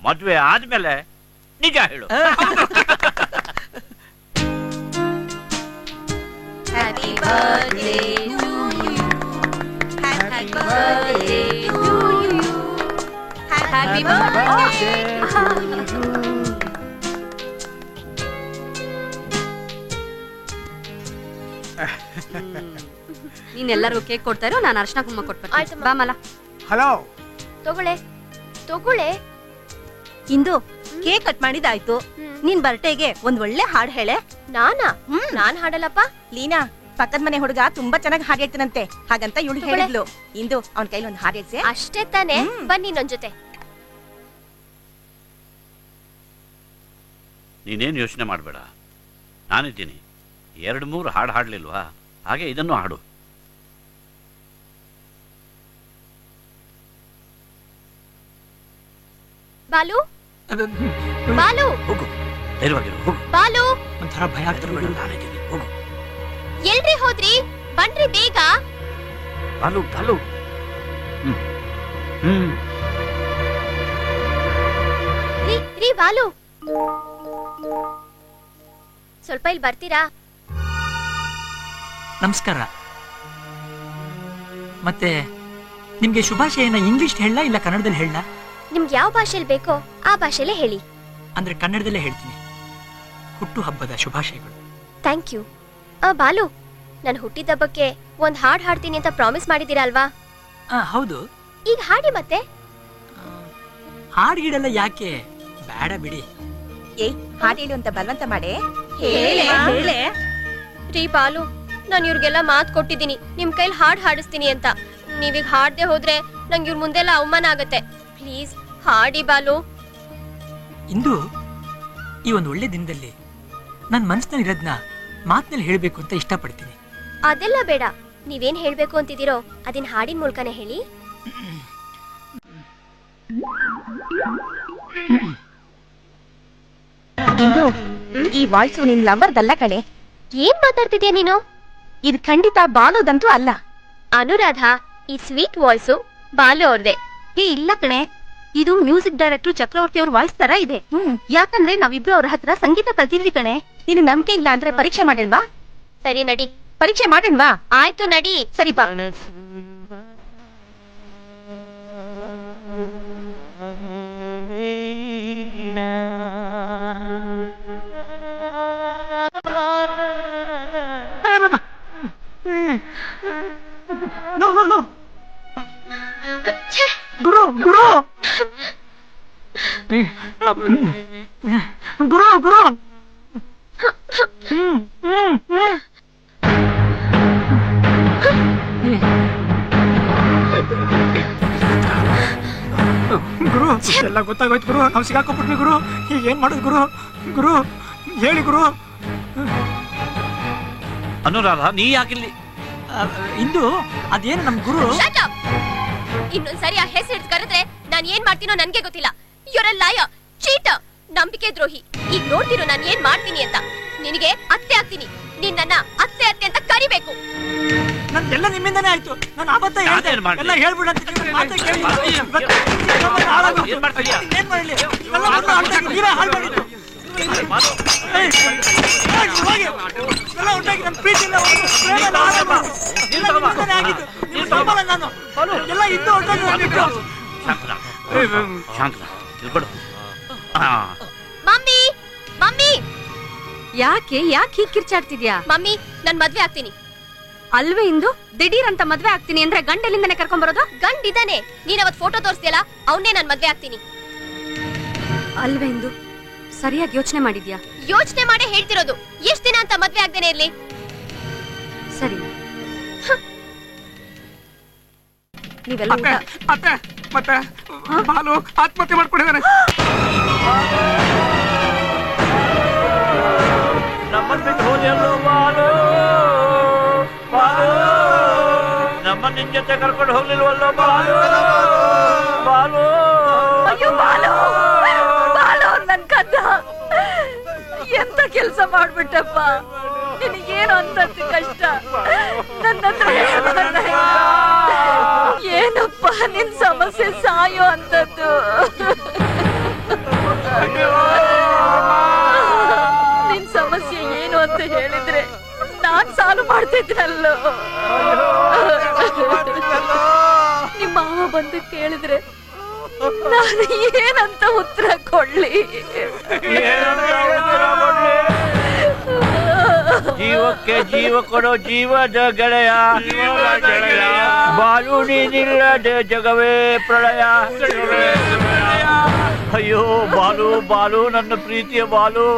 ಮದ್ವೆ ಆದ್ಮೇಲೆ ನಿಜ ಹೇಳು. Happy birthday to you. Happy birthday to you. Happy birthday to you. ನೀನೆಲ್ಲರೂ ಕೇಕ್ ಕೊಡ್ತಾರೋ, ನಾನು ಅರ್ಶನ ಕುಂಕುಮ ಕೊಟ್ಬಿಡ್ತೀನಿ. ಬಾ ಮಲ. ಹಲೋ, ತಗೊಳ್ಳೆ ತಗೊಳ್ಳೆ. ಇಂದು ಕೇಕ್ ಕಟ್ ಮಾಡಿದಾಯ್ತು. ನಿನ್ ಬರ್ಡೇಗೆ ಒಂದ್ ಒಳ್ಳೆ ಹಾಡ್ ಹೇಳೆ. ನಾನಾ? ನಾನ್ ಹಾಡಲ್ಲಪ್ಪ. ಲೀನಾ, ಪಕ್ಕದ ಮನೆ ಹುಡುಗ ತುಂಬಾ ಚೆನ್ನಾಗಿ ಹಾಡ್ ಹೇಳ್ತಾನಂತೆ, ಹಾಗಂತ ಇವಳು ಹೇಳಿದ್ಲು. ಇಂದು ಅವನ್ ಕೈಲಿ ಒಂದ್ ಹಾಡ್ ಹೇಳ್ಸೆ. ಅಷ್ಟೇ ತಾನೆ, ಬನ್ನಿ ನನ್ ಜೊತೆ. ನೀನೇನು ಯೋಚನೆ ಮಾಡಬೇಡ, ನಾನಿದ್ದೀನಿ. 2-3 ಹಾಡು ಹಾಡ್ಲಿಲ್ವಾ? ಹಾಗೆ ಇದನ್ನು ಹಾಡು. ಬಾಲು, ಬಾಲು, ಹೋಗು, ಧೈರ್ಯವಾಗಿರು, ಹೋಗು. ಬಾಲು, ಒಂಥರ ಭಯ ಆಗ್ತಿರ್ಬೇಡ. ನಾನಿದ್ದೀನಿ, ಹೋಗು. ಎಲ್ರಿ ಹೋದ್ರಿ? ಬನ್ರಿ ಬೇಗ. ಬಾಲು, ಬಾಲು. ರೀ ಬಾಲು, ಸ್ವಲ್ಪ ಇಲ್ಲಿ ಬರ್ತೀರಾ? ನಮಸ್ಕಾರ. ಮತ್ತೆ ನಿಮ್ಗೆ ಶುಭಾಶಯನ ಇಂಗ್ಲಿಷ್ ಹೇಳ ಇಲ್ಲ ಕನ್ನಡದಲ್ಲಿ ಹೇಳ? ನಿಮ್ಗೆ ಯಾವ ಭಾಷೆಯಲ್ಲಿ ಬೇಕೋ ಆ ಭಾಷೆಲೇ ಹೇಳಿ. ಅಂದ್ರೆ ಕನ್ನಡದಲ್ಲೇ ಹೇಳ್ತೀನಿ. ಹುಟ್ಟು ಹಬ್ಬದ ಶುಭಾಶಯಗಳು. Thank you. ಬಾಲು, ನಾನು ಹುಟ್ಟಿದ ಹಬ್ಬಕ್ಕೆ ಒಂದ್ ಹಾಡ್ ಹಾಡ್ತೀನಿ ಅಂತ ಪ್ರಾಮಿಸ್ ಮಾಡಿದ್ದೀರಾ ಅಲ್ವಾ? ಹೌದು. ಈಗ ಹಾಡಿ ಮತ್ತೆ. ಹಾಡ್ಗಿಡಲ್ಲ ಯಾಕೆ, ಬೇಡ ಬಿಡಿ. ಏಯ್, ಹಾಡ್ ಹೇಳು ಅಂತ ಬಲವಂತ ಮಾಡೆ. ಹೇಳೆ. ರೀ ಬಾಲು, ನಾನು ಇವ್ರಿಗೆಲ್ಲ ಮಾತು ಕೊಟ್ಟಿದ್ದೀನಿ ನಿಮ್ ಕೈಲಿ ಹಾಡ್ ಹಾಡಿಸ್ತೀನಿ ಅಂತ. ನೀವೀಗ ಹಾಡದೆ ಹೋದ್ರೆ ನಂಗೆ ಇವ್ರ ಮುಂದೆಲ್ಲ ಅವಮಾನ ಆಗತ್ತೆ. ಪ್ಲೀಸ್ ಹಾಡಿ ಬಾಲು. ಇಂದು ಈ ಒಂದು ಒಳ್ಳೆ ದಿನದಲ್ಲಿ ನನ್ನ ಮನಸ್ಸಿನಲ್ಲಿ ಇರೋದ್ನ ಮಾತಿನಲ್ಲಿ ಹೇಳ್ಬೇಕು ಅಂತ ಇಷ್ಟಪಡ್ತೀನಿ. ಅದೆಲ್ಲ ಬೇಡ, ನೀವೇನ್ ಹೇಳ್ಬೇಕು ಅಂತಿದ್ದೀರೋ ಅದನ್ನ ಹಾಡಿನ ಮೂಲಕನೇ ಹೇಳಿ. ಈ ವಾಯ್ಸು ನಿನ್ ಲವರ್ದಲ್ಲ ಕಣೆ. ಏನ್ ಮಾತಾಡ್ತಿದ್ಯಾ ನೀನು? ಇದು ಖಂಡಿತ ಬಾಲೋದಂತೂ ಅಲ್ಲ. ಅನುರಾಧ, ಈ ಸ್ವೀಟ್ ವಾಯ್ಸು ಬಾಲು ಅವ್ರದೇ. ಇಲ್ಲ ಕಣೆ, ಇದು ಮ್ಯೂಸಿಕ್ ಡೈರೆಕ್ಟರ್ ಚಕ್ರವರ್ತಿ ಅವ್ರ ವಾಯ್ಸ್ ತರ ಇದೆ. ಯಾಕಂದ್ರೆ ನಾವಿಬ್ರು ಅವ್ರ ಹತ್ರ ಸಂಗೀತ ಕಲ್ತಿದ್ವಿ ಕಣೆ. ನೀನು ನಂಬಿಕೆ ಇಲ್ಲ ಅಂದ್ರೆ ಪರೀಕ್ಷೆ ಮಾಡಿಲ್ವಾ? ಸರಿ ನಡಿ. ಪರೀಕ್ಷೆ ಮಾಡಿಲ್ವಾ? ಆಯ್ತು ನಡಿ. ಸರಿ ಬಾ. ಗುರು ಗುರು ಗುರು ಗುರು ಗುರು, ಎಲ್ಲ ಗೊತ್ತಾಗೋಯ್ತು ಗುರು. ನಾವು ಸಿಗಾಕೊಂಡ್ಬಿಟ್ವಿ ಗುರು. ಈಗ ಏನ್ ಮಾಡೋದು ಗುರು? ಗುರು ಹೇಳಿ ಗುರು. ಅನುರಾಧ, ನೀ ಯಾಕಿಲ್ಲಿ? ಇಂದು ಅದೇನು ನಮ್ ಗುರು. ಇನ್ನೊಂದ್ಸರಿ ಆ ಹೆಸರು ಕರೆದ್ರೆ ನಾನ್ ಏನ್ ಮಾಡ್ತೀನೋ ನನ್ಗೆ ಗೊತ್ತಿಲ್ಲ. you're a liar, cheater, ನಂಬಿಕೆ ದ್ರೋಹಿ. ಈಗ ನೋಡ್ತಿರೋ ನಾನು ಏನ್ ಮಾಡ್ತೀನಿ ಅಂತ. ನಿನಗೆ ಅತ್ತೆ ಆಗ್ತೀನಿ. ನಿನ್ನನ್ನ ಅತ್ತೆ ಅತ್ತೆ ಅಂತ ಕರಿಬೇಕು. ನಂದೆಲ್ಲ ನಿಮ್ಮಿಂದನೇ ಆಯ್ತು. ನಾನು ಆವತ್ತ ಹೇಳ್ದೆ ಎಲ್ಲ ಹೇಳ್ಬಿಡ ಅಂತ ಮಾತೇ ಕೇಳಿ ಏನ್ ಮಾಡ್ಲಿ? ಎಲ್ಲ ನೀವೇ ಹಾಳು ಮಾಡಿದ್ದು. ಎಲ್ಲ ಉಂಟಾಗಿ ನನ್ನ ಪ್ರೀತಿಯಿಂದ ಆಗಿದ್ದು ನೀವು ತಗೊಳ್ಳ ನಾನು ಎಲ್ಲ ಇದ್ದು ಮಮ್ಮಿ ಮಮ್ಮಿ ಯಾಕೆ ಹೀಗೆ ಕಿರ್ಚಾಡ್ತಿದ್ಯಾ? ಮಮ್ಮಿ ನನ್ ಮದ್ವೆ ಆಗ್ತೀನಿ. ಅಲ್ವೇ ಇಂದು ದಿಢೀರ್ ಅಂತ ಮದ್ವೆ ಆಗ್ತೀನಿ ಅಂದ್ರೆ ಗಂಡಲಿಂದನೇ ಕರ್ಕೊಂಡ್ ಬರೋದು? ಗಂಡಿದಾನೆ. ನೀನ್ ಅವತ್ ಫೋಟೋ ತೋರಿಸ್ತಿಯಲ್ಲ ಅವನ್ನೇ ನನ್ ಮದ್ವೆ ಆಗ್ತೀನಿ. ಅಲ್ವೇ ಇಂದು ಸರಿಯಾಗಿ ಯೋಚನೆ ಮಾಡಿದ್ಯಾ? ಯೋಚನೆ ಮಾಡೇ ಹೇಳ್ತಿರೋದು. ಎಷ್ಟ್ ದಿನ ಅಂತ ಮದ್ವೆ ಆಗ್ದೇನೆ ಇರ್ಲಿ? ಸರಿ ನೀವೆಲ್ಲ ಮತ್ತೆ ಬಾಲು ಆತ್ಮಹತ್ಯೆ ಮಾಡ್ಕೊಂಡಿದ್ದಾನೆ. ನಮ್ಮನ್ನ ಬಿಟ್ಟು ಹೋದೆಲ್ಲೋ ಬಾಲು, ಬಾಲು ನಮ್ಮ ನಿನ್ ಜೊತೆ ಕರ್ಕೊಂಡು ಹೋಗ್ಲಿಲ್ವಲ್ಲೋ ಬಾಲು, ಬಾಲು ಅಯ್ಯೋ ಬಾಲು, ಬಾಲು ನನ್ ಕದ್ದ. ಎಂತ ಕೆಲ್ಸ ಮಾಡ್ಬಿಟ್ಟಪ್ಪ. ನಿನಗೇನು ಅಂತದ್ದು ಕಷ್ಟ ನನ್ನ ಏನಪ್ಪ ನಿನ್ ಸಮಸ್ಯೆ? ಸಾಯೋ ಅಂತದ್ದು. ನಿನ್ ಸಮಸ್ಯೆ ಏನು ಅಂತ ಹೇಳಿದ್ರೆ ನಾನ್ ಸಾಲು ಮಾಡ್ತಿದ್ನಲ್ಲೋ. ನಿಮ್ಮ ಮಾವ ಬಂದು ಕೇಳಿದ್ರೆ ನಾನು ಏನಂತ ಉತ್ತರ ಕೊಡ್ಲಿ? ಜೀವಕ್ಕೆ ಜೀವ ಕೊಡೋ ಜೀವದ ಗೆಳೆಯ, ಬಾಲು ನೀನಿಲ್ಲದೆ ಜಗವೇ ಪ್ರಳಯ. ಅಯ್ಯೋ ಬಾಲು, ಬಾಲು ನನ್ನ ಪ್ರೀತಿಯ ಬಾಲು,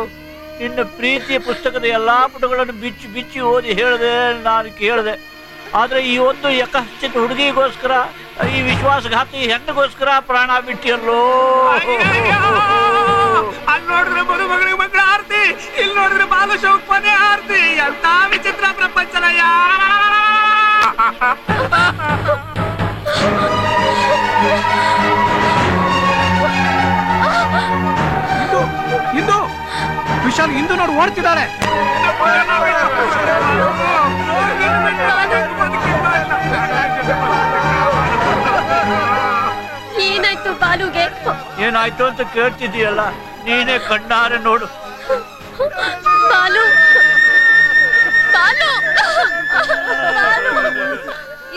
ನಿನ್ನ ಪ್ರೀತಿಯ ಪುಸ್ತಕದ ಎಲ್ಲಾ ಪುಟಗಳನ್ನು ಬಿಚ್ಚಿ ಬಿಚ್ಚಿ ಓದಿ ಹೇಳಿದೆ, ನಾನು ಕೇಳಿದೆ. ಆದ್ರೆ ಈ ಒಂದು ಯಕಶ್ಚಿತ್ ಹುಡುಗಿಗೋಸ್ಕರ, ಈ ವಿಶ್ವಾಸಘಾತಿ ಹೆಣ್ಣಿಗೋಸ್ಕರ ಪ್ರಾಣ ಬಿಟ್ಟಿಯಲ್ಲೋ. ಅಲ್ಲಿ ನೋಡಿದ್ರೆ ಮದುಮಗಳಿಗೆ ಮಕ್ಕಳ ಆರ್ತಿ, ಇಲ್ಲಿ ನೋಡಿದ್ರೆ ಬಾಲು ಶೌಕ್ ಮನೆ ಆರ್ತಿ. ಎಂತ ವಿಚಿತ್ರ ಪ್ರಪಂಚನಯ್ಯ. ಇಂದು ವಿಶಾಲ್ ಇಂದು ನೋಡಿ ಓಡ್ತಿದ್ದಾಳೆ. ಏನಾಯ್ತು ಬಾಲುಗೆ? ಏನಾಯ್ತು ಅಂತ ಕೇಳ್ತಿದ್ದೀಯಲ್ಲ, ನೀನೇ ಕಣ್ಣಾರೆ ನೋಡು. ಬಾಲು, ಬಾಲು, ಬಾಲು,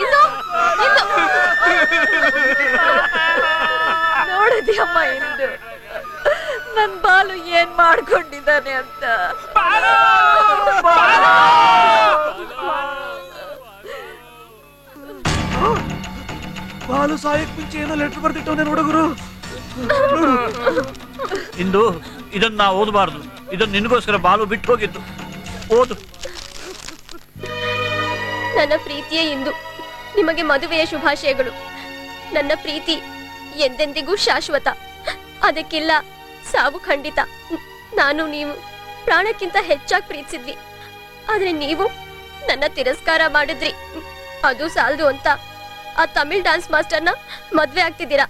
ಇದು ನೋಡಿದ್ಯಮ್ಮ ಇಂದು ನನ್ ಬಾಲು ಏನ್ ಮಾಡ್ಕೊಂಡಿದ್ದಾನೆ ಅಂತ. ಬಾಲು ಸಾಯಕ್ ಮುಂಚೆ ಏನೋ ಲೆಟರ್ ಬರ್ದಿಟ್ಟವನೇ ನೋಡಗುರು. ಇಂದು ಇದನ್ನ ನಾ ಓದಬಾರ್ದು. ಇದನ್ನ ನಿನಗೋಸ್ಕರ ಬಾಲು ಬಿಟ್ಟು ಹೋಗಿದ್ದು. ಓದು. ನನ್ನ ಪ್ರೀತಿಯ ಇಂದು, ನಿಮಗೆ ಮದುವೆಯ ಶುಭಾಶಯಗಳು. ನನ್ನ ಪ್ರೀತಿ ಎಂದೆಂದಿಗೂ ಶಾಶ್ವತ. ಅದಕ್ಕಿಲ್ಲ ಸಾವು ಖಂಡಿತ. ನಾನು ನೀವು ಪ್ರಾಣಕ್ಕಿಂತ ಹೆಚ್ಚಾಗಿ ಪ್ರೀತಿಸಿದ್ವಿ. ಆದ್ರೆ ನೀವು ನನ್ನ ತಿರಸ್ಕಾರ ಮಾಡಿದ್ರಿ. ಅದು ಸಾಲದು ಅಂತ ಆ ತಮಿಳ್ ಡಾನ್ಸ್ ಮಾಸ್ಟರ್ನ ಮದ್ವೆ ಆಗ್ತಿದ್ದೀರಾ.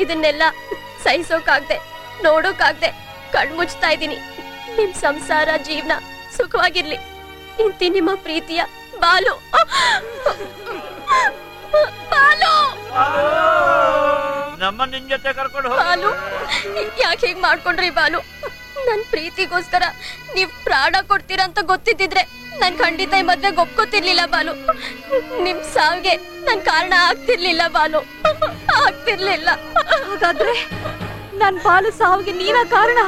ಇದನ್ನೆಲ್ಲ ಸಹಿಸೋಕಾಗ್ದೆ, ನೋಡೋಕಾಗ್ದೆ ಕಣ್ಮುಚ್ತಾ ಇದ್ದೀನಿ. ನಿಮ್ ಸಂಸಾರ ಜೀವನ ಸುಖವಾಗಿರ್ಲಿ. ಇಂತಿ ನಿಮ್ಮ ಪ್ರೀತಿಯ ಬಾಲು. ಬಾಲು, ನಮ್ಮ ನಿನ್ ಜೊತೆ ಕರ್ಕೊಂಡು ಬಾಲು ಯಾಕೆ ಹೇಗ್ ಮಾಡ್ಕೊಂಡ್ರಿ ಬಾಲು? ನನ್ ಪ್ರೀತಿಗೋಸ್ಕರ ನೀವ್ ಪ್ರಾಣ ಕೊಡ್ತೀರಾ ಅಂತ ಗೊತ್ತಿದ್ದಿದ್ರೆ ನನ್ ಖಂಡಿತ ಈ ಮದ್ವೆಗೆ ಒಪ್ಕೋತಿರ್ಲಿಲ್ಲ ಬಾಲು. ನಿಮ್ ಸಾವಿಗೆ ನನ್ ಕಾರಣ ಆಗ್ತಿರ್ಲಿಲ್ಲ ಬಾಲು, ಆಗ್ತಿರ್ಲಿಲ್ಲ. ಹಾಗಾದ್ರೆ ನನ್ ಬಾಲು ಸಾವಿಗೆ ನೀನ ಕಾರಣ.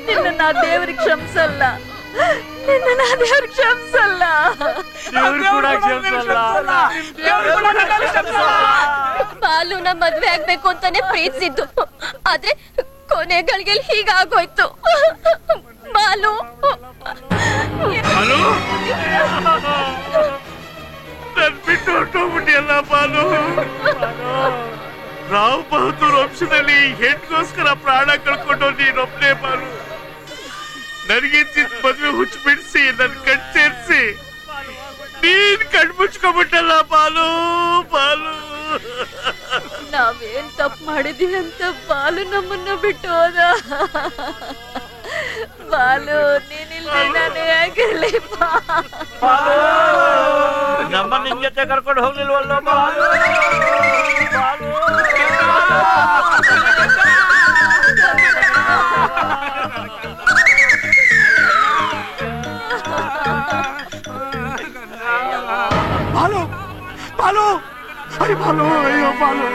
ನಿನ್ನ ದೇವರಿಗೆ ಕ್ಷಮಿಸಲ್ಲ, ನಿನ್ನ ದೇವರಿಗೆ ಕ್ಷಮಿಸಲ್ಲ. ಬಾಲುನ ಮದ್ವೆ ಆಗ್ಬೇಕು ಅಂತಾನೆ ಪ್ರೀತಿಸಿದ್ದು. ಆದ್ರೆ ಕೊನೆಗಳಿಗೆ ಹೀಗಾಗೋಯ್ತು. ಬಾಲು ನನ್ ಬಿಟ್ಟು ಹೊರಟೋಗ್ಬಿಟ್ಟಿಯಲ್ಲ ಬಾಲು. ರಾವ್ ಬಹದ್ದೂರ್ ವಂಶದಲ್ಲಿ ಹೆಣ್ಗೋಸ್ಕರ ಪ್ರಾಣ ಕಳ್ಕೊಂಡು ನೀನೊಬ್ನೇ ಬಾಲು. ನನಗಿಂತ ಮದ್ವೆ ಹುಚ್ಚು ಬಿಡಿಸಿ ನನ್ ಕಣ್ ಸೇರಿಸಿ ನೀನ್ ಕಣ್ ಮುಚ್ಕೊಂಡ್ಬಿಟ್ಟಲ್ಲ ಬಾಲು, ಬಾಲು. ನಾವೇನ್ ತಪ್ಪು ಮಾಡಿದೀವಿ ಅಂತ ಬಾಲು ನಮ್ಮನ್ನ ಬಿಟ್ಟು ಹೋದ. ಬಾಲು ನೀನಿಲ್ದೆ ನಾನು ಯಾಕಿರ್ಲಿಪ್ಪ? ನಮ್ಮ ನಿನ್ ಜೊತೆ ಕರ್ಕೊಂಡು ಹೋಗ್ಲಿಲ್ವಲ್ಲೋ ಬಾಲು? ಬಾಲು ಬಾಲು ಅಯ್ಯೋ ಬಾಲು, ಅಯ್ಯೋ ಬಾಲು,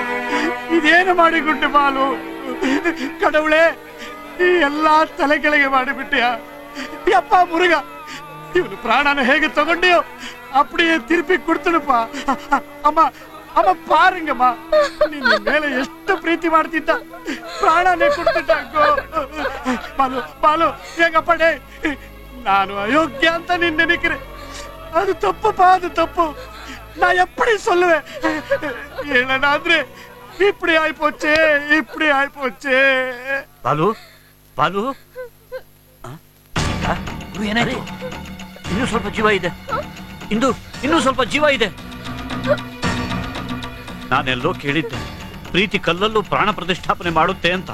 ಇದೇನು ಮಾಡಿಬಿಟ್ಟೆ ಬಾಲು? ಕಡவுளே, ಈ ಎಲ್ಲಾ ತಲೆ ಕೆಳಗೆ ಮಾಡಿಬಿಟ್ಟಿಯ. ಯಪ್ಪ ಮುರುಗ, ಇವನು ಪ್ರಾಣನ ಹೇಗೆ ತಗೊಂಡಿಯೋ அப்படியே திருப்பி கொடுத்துடுப்பா. ಅಮ್ಮ ಅಮ್ಮ ಪಾರಂಗಮ್ಮ, ನಿನ್ನ ಮೇಲೆ ಎಷ್ಟು ಪ್ರೀತಿ ಮಾಡ್ತಿದ್ದ, ಪ್ರಾಣನೇ ಕೊಡ್ತಿದ್ದ. ಬಾಲು ಬಾಲು ಹೆಂಗಪ್ಪಡೆ, ನಾನು ಅಯೋಗ್ಯ ಅಂತ ನಿನ್ನ ನೆನಕಿರೆ. அது தப்புப்பா, அது தப்பு. நான் எப்படி சொல்லுவேன்? ஏனாದ್ರೆ இப்படி ஆயிப்போச்சே, இப்படி ஆயிப்போச்சே. ಬಾಲು ಬಾಲು, ಏನಾಯ್ತು? ಇನ್ನೂ ಸ್ವಲ್ಪ ಜೀವ ಇದೆ, ಇನ್ನೂ ಸ್ವಲ್ಪ ಜೀವ ಇದೆ. ನಾನೆಲ್ಲೋ ಕೇಳಿದ್ದೆ ಪ್ರೀತಿ ಕಲ್ಲಲ್ಲೂ ಪ್ರಾಣ ಪ್ರತಿಷ್ಠಾಪನೆ ಮಾಡುತ್ತೆ ಅಂತ.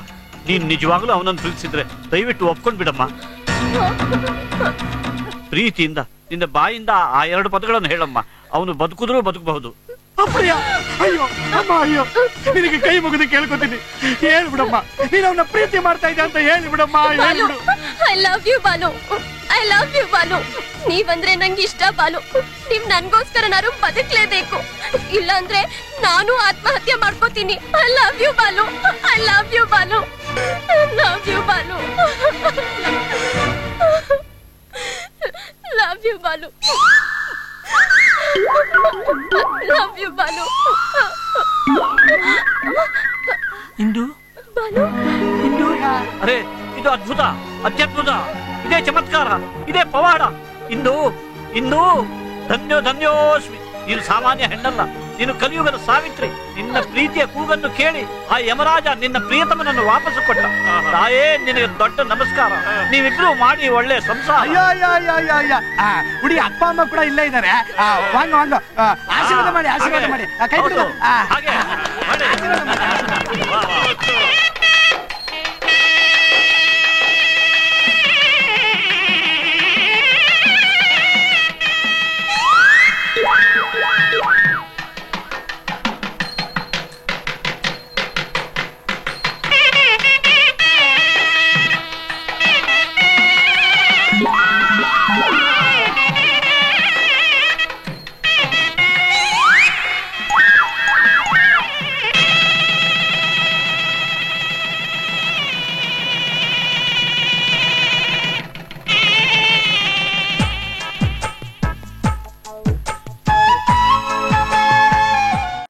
ನೀನ್ ನಿಜವಾಗ್ಲೂ ಅವನನ್ನು ಪ್ರೀತಿಸಿದ್ರೆ ದಯವಿಟ್ಟು ಒಪ್ಕೊಂಡ್ ಬಿಡಮ್ಮ. ಪ್ರೀತಿಯಿಂದ ನಿನ್ನ ಬಾಯಿಂದ ಆ 2 ಪದಗಳನ್ನು ಹೇಳಮ್ಮ. ಅವನು ಬದುಕಿದ್ರೂ ಬದುಕಬಹುದು. அப்படியா? ಅಯ್ಯೋ ಅಮ್ಮ, ಅಯ್ಯೋ, ನಿನಗೆ ಕೈ ಮುಗಿದು ಕೇಳ್ಕೊತೀನಿ, ಹೇಳ್ಬಿಡಮ್ಮ, ನೀನು ಅವನ ಪ್ರೀತಿ ಮಾಡ್ತಾ ಇದ್ದೆ ಅಂತ ಹೇಳ್ಬಿಡಮ್ಮ, ಹೇಳ್ಬಿಡು. I love you Balu, I love you Balu. ನೀವಂದ್ರೆ ನಂಗೆ ಇಷ್ಟ ಬಾಲು. ನೀವ್ ನನ್ಗೋಸ್ಕರ ನಾನು ಬದುಕಲೇಬೇಕು, ಇಲ್ಲಾಂದ್ರೆ ನಾನು ಆತ್ಮಹತ್ಯೆ ಮಾಡ್ಕೋತೀನಿ. I love you Balu, I love you Balu, I love you Balu, love you Balu, love you Balu. ಇಂದು ಬಾಲು, ಇಂದು, ಅರೆ ಇದು ಅದ್ಭುತ, ಅತ್ಯದ್ಭುತ, ಇದೇ ಚಮತ್ಕಾರ, ಇದೇ ಪವಾಡ. ಇಂದು ಧನ್ಯೋ ಧನ್ಯೋಸ್ಮಿ. ನೀನು ಸಾಮಾನ್ಯ ಹೆಣ್ಣಲ್ಲ, ನೀನು ಕಲಿಯುಗದ ಸಾವಿತ್ರಿ. ನಿನ್ನ ಪ್ರೀತಿಯ ಕೂಗನ್ನು ಕೇಳಿ ಆ ಯಮರಾಜ ನಿನ್ನ ಪ್ರಿಯತಮನನ್ನು ವಾಪಸ್ಸು ಕೊಟ್ಟ. ತಾಯೇ ನಿನಗೆ ದೊಡ್ಡ ನಮಸ್ಕಾರ. ನೀವಿಬ್ರು ಮಾಡಿ ಒಳ್ಳೆ ಸಂಸಾರ. ಅಯ್ಯೋ ಅಯ್ಯೋ ಅಯ್ಯೋ ಅಯ್ಯೋ ಅಯ್ಯೋ, ಹುಡಿ ಅಪ್ಪ ಅಮ್ಮ ಕೂಡ ಇಲ್ಲೇ ಇದ್ದಾರೆ. ವಾಂಗ ವಾಂಗ, ಆಶೀರ್ವಾದ ಮಾಡಿ, ಆಶೀರ್ವಾದ ಮಾಡಿ, ಕೈ ಬಿಡು. ಹಾಗೆ ಆಶೀರ್ವಾದ ಮಾಡಿ.